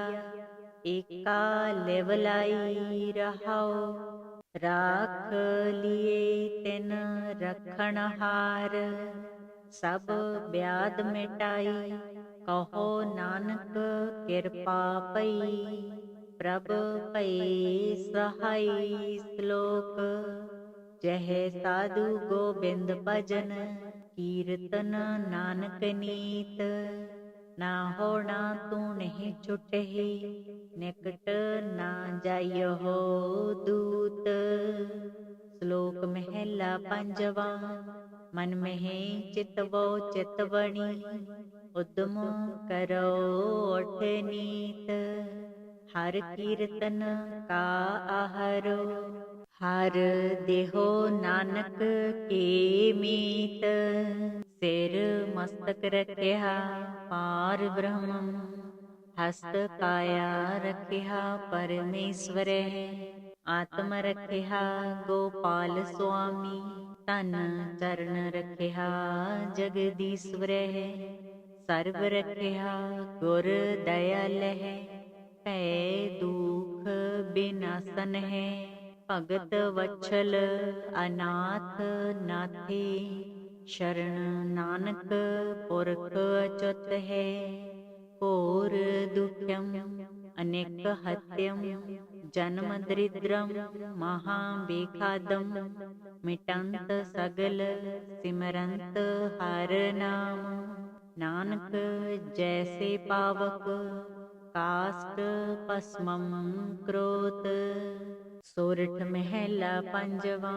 एका लेवलाई रहाओ। राख लिए तिन रखण हार, सब ब्याद मिटाई। कहो नानक कृपा पई, प्रभ पई सहाय। श्लोक। जह साधु गोबिंद भजन, कीर्तन नानक नीत। ना होना तू नहीं छुटहि, निकट ना जाइयो दूत। श्लोक महला पंजवा। मन में चितवो चितवणी, उद्यम करो उठ नीत। हर कीर्तन का आहरो, हर देहो नानक के मीत। सिर मस्तक रखिया पार ब्रह्म, हस्त काया रखिया परमेश्वर। आत्म रखिया गोपाल स्वामी, ਤਨ ਚਰਨ ਰਖਿਆ ਜਗਦੀਸ਼ਵਰਹਿ, ਸਰਬ ਰਖਿਆ ਗੁਰ ਦਇਆਲਹਿ, ਭੈ ਦੁਖ ਬਿਨਾਸਨ ਹੈ, ਭਗਤ ਵਛਲ ਅਨਾਥ ਨਾਥੀ, ਸ਼ਰਨ ਨਾਨਕ ਪੁਰਖ ਅਚੁੱਤ ਹੈ, ਘੋਰ ਦੁਖਮ ਅਨੇਕ ਹਤਯਮ, ਜਨਮ ਦਰਿਦ੍ਰਮ ਮਹਾ ਬੇਖਾਦਮ, ਮਿਟੰਤ ਸਗਲ ਸਿਮਰੰਤ ਹਰ ਨਾਮ, ਨਾਨਕ ਜੈਸੇ ਪਾਵਕ ਕਾਸਟ ਭਸਮੰ ਕਰੋਤ। ਸੋਰਠ ਮਹਿਲਾ ਪੰਜਵਾ।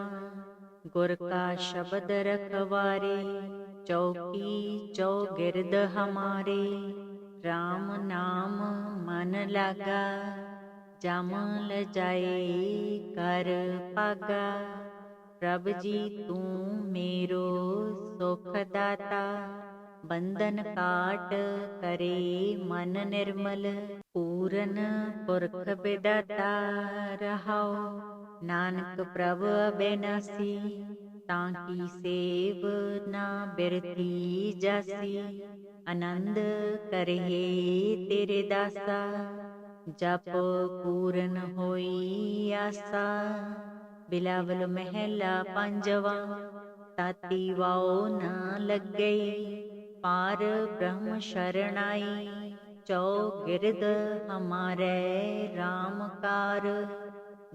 ਗੁਰ ਕਾ ਸ਼ਬਦ ਰਖਵਾਰੇ, ਚੌਕੀ ਚੌਗਿਰਦ ਹਮਾਰੇ, RAM ਨਾਮ ਮਨ ਲਾਗਾ, ਜਮ ਲਜਾਏ ਕਰ ਭਾਗਾ, ਪ੍ਰਭ ਜੀ ਤੂੰ ਮੇਰੋ ਸੁਖ ਦਾਤਾ, ਬੰਧਨ ਕਾਟ ਕਰੇ ਮਨ ਨਿਰਮਲ, ਪੂਰਨ ਪੁਰਖ ਬਿਦਾਤਾ ਰਹਾਉ, ਨਾਨਕ ਪ੍ਰਭ ਅਬਿਨਾਸੀ, ਤਾਂ ਕੀ ਸੇਵ ਨਾ ਬਿਰਤੀ ਜਾਸੀ, ਆਨੰਦ ਕਰਹਿ ਤੇਰੇ ਦਾਸਾ, ਜਪ ਪੂਰਨ ਹੋਈ ਆਸਾ। ਬਿਲਾਵਲ ਮਹਿਲਾ ਪੰਜਵਾ। ਤਾਤੀ ਵਾਉ ਨਾ ਲੱਗਈ, ਪਾਰ ਬ੍ਰਹਮ ਸ਼ਰਣਾਈ, ਚੌਗਿਰਦ ਹਮਾਰੇ RAM ਕਾਰ,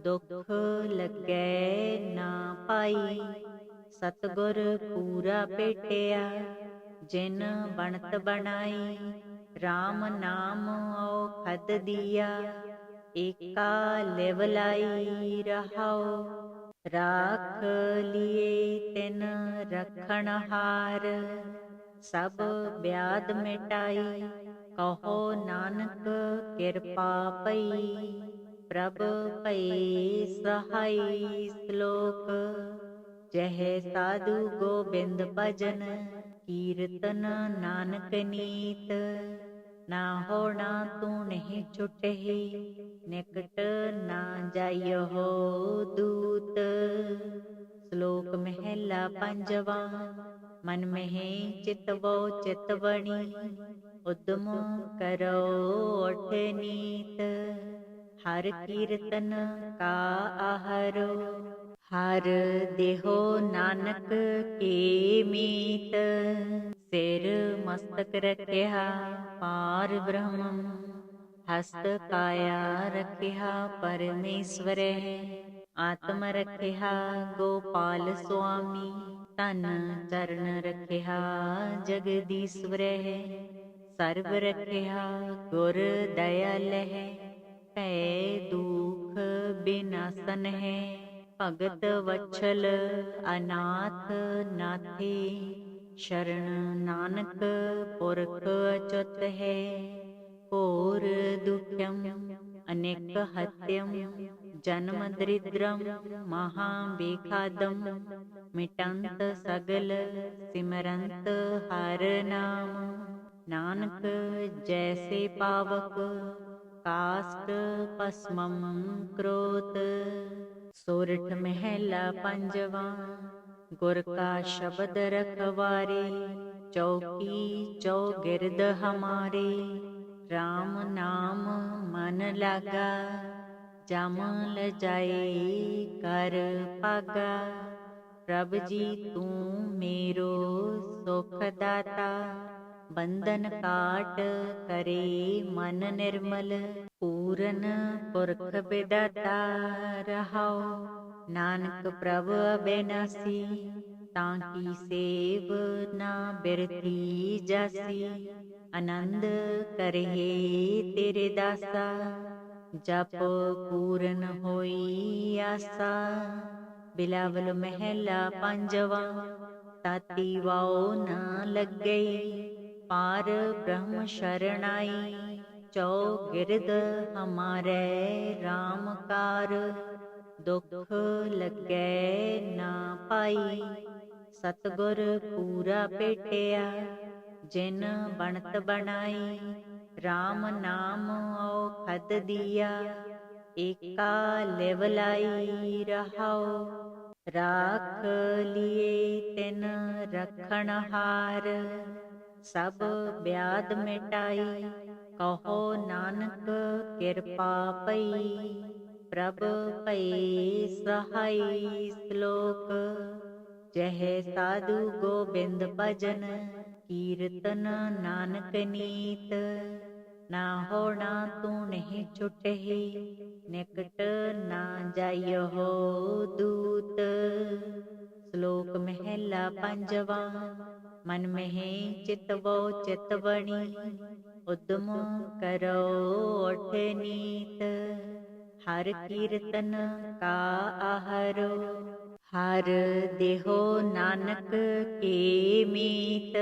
ਦੁਖ ਲੱਗੈ ਨਾ ਪਾਈ, ਸਤਿਗੁਰ ਪੂਰਾ ਭੇਟਿਆ, ਜਿਨ ਬਣਤ ਬਣਾਈ, RAM ਨਾਮ ਔਖਦ ਦੀਆ, ਏਕਾ ਲਿਵ ਲਾਈ ਰਹਾਉ, ਰਾਖ ਲਿਏ ਤਿਨ ਰਖਣ ਹਾਰ, ਸਭ ਬਿਆਦ ਮਿਟਾਈ, ਕਹੋ ਨਾਨਕ ਕਿਰਪਾ ਪਈ, ਪ੍ਰਭ ਭਈ ਸਹਾਈ। ਸ਼ਲੋਕ। ਜਹ ਸਾਧੂ ਗੋਬਿੰਦ ਭਜਨ, ਕੀਰਤਨ ਨਾਨਕ ਨੀਤ, ਨਾ ਹੋਣਾ ਤੂੰ ਨਹੀਂ ਛੁਟਹਿ, ਨਿਕਟ ਨਾ ਜਾਇਓ ਦੂਤ। ਸ਼ਲੋਕ ਮਹਿਲਾ ਪੰਜਵਾ। ਮਨ ਮਹਿ ਚਿਤਵੋ ਚਿਤ ਬਣੀ, ਉਦਮ ਕਰੋ ਉਠ ਨੀਤ, ਹਰ ਕੀਰਤਨ ਕਾ ਆਹਰੋ, ਹਰ ਦੇਹੋ ਨਾਨਕ ਕੀ ਮੀਤ, ਸਿਰ ਮਸਤਕ ਰਖਿਆ ਪਾਰ ਬ੍ਰਹਮੰ, ਹਸਤ ਕਾਇਆ ਰਖਿਆ ਪਰਮੇਸ਼ਵਰਹਿ, ਆਤਮ ਰਖਿਆ ਗੋਪਾਲ ਸੁਆਮੀ, ਤਨ ਚਰਨ ਰਖਿਆ ਜਗਦੀਸ਼ਵਰਹਿ, ਸਰਬ ਰਖਿਆ ਗੁਰ ਦਇਆਲਹਿ, ਭੈ ਦੁਖ ਬਿਨਾਸਨ ਹੈ, ਭਗਤ ਵਛਲ ਅਨਾਥ ਨਾਥੀ, ਸ਼ਰਨ ਨਾਨਕ ਪੁਰਖ ਅਚੁੱਤ ਹੈ, ਘੋਰ ਦੁਖਮ ਅਨੇਕ ਹਤਯਮ, ਜਨਮ ਦਰਿਦ੍ਰਮ ਮਹਾ ਬੇਖਾਦਮ, ਮਿਟੰਤ ਸਗਲ ਸਿਮਰੰਤ ਹਰ ਨਾਮ, ਨਾਨਕ ਜੈਸੇ ਪਾਵਕ ਕਾਸਟ ਭਸਮੰ ਕਰੋਤ। ਸੋਰਠ ਮਹਿਲਾ ਪੰਜਵਾ। ਗੁਰ ਕਾ ਸ਼ਬਦ ਰਖਵਾਰੇ, ਚੌਕੀ ਚੌਗਿਰਦ ਹਮਾਰੇ, RAM ਨਾਮ ਮਨ ਲਾਗਾ, ਜਮ ਲਜਾਏ ਕਰ ਭਾਗਾ, ਪ੍ਰਭ ਜੀ ਤੂੰ ਮੇਰੋ ਸੁਖ ਦਾਤਾ, ਬੰਧਨ ਕਾਟ ਕਰੇ ਮਨ ਨਿਰਮਲ, ਪੂਰਨ ਪੁਰਖ ਬਿਦਾਤਾ ਰਹਾਉ, ਨਾਨਕ ਪ੍ਰਭ ਅਬਿਨਾਸੀ, ਤਾਂ ਕੀ ਸੇਵ ਨਾ ਬਿਰਤੀ ਜਾਸੀ, ਆਨੰਦ ਕਰਹਿ ਤੇਰੇ ਦਾਸਾ, ਜਪ ਪੂਰਨ ਹੋਈ ਆਸਾ। ਬਿਲਾਵਲ ਮਹਿਲਾ ਪੰਜਵਾ। ਤਾਤੀ ਵਾਉ ਨਾ ਲੱਗਈ, ਪਾਰ ਬ੍ਰਹਮ ਸ਼ਰਣਾਈ, ਚੌਗਿਰਦ ਹਮਾਰੇ RAM ਕਾਰ, ਦੁਖ ਲੱਗੈ ਨਾ ਪਾਈ, ਸਤਿਗੁਰ ਪੂਰਾ ਭੇਟਿਆ, ਜਿਨ ਬਣਤ ਬਣਾਈ, RAM ਨਾਮ ਔਖਦ ਦੀਆ, ਏਕਾ ਲਿਵ ਲਾਈ ਰਹਾਉ। राख लिए तिन रखण हार, सब ब्याध मिटाई, कहो नानक कृपा पई। प्रभ भई सहाय श्लोक, जह साधु गोबिंद भजन, कीर्तन नानक नीत। ना होना तू नहीं छुटहि, निकट ना जाइयो दूत। श्लोक महला पंजवा। मन में चितवो चितवणी, उद्यम करो उठ नीत। हर कीर्तन का आहरो, हर देहो नानक के मीत।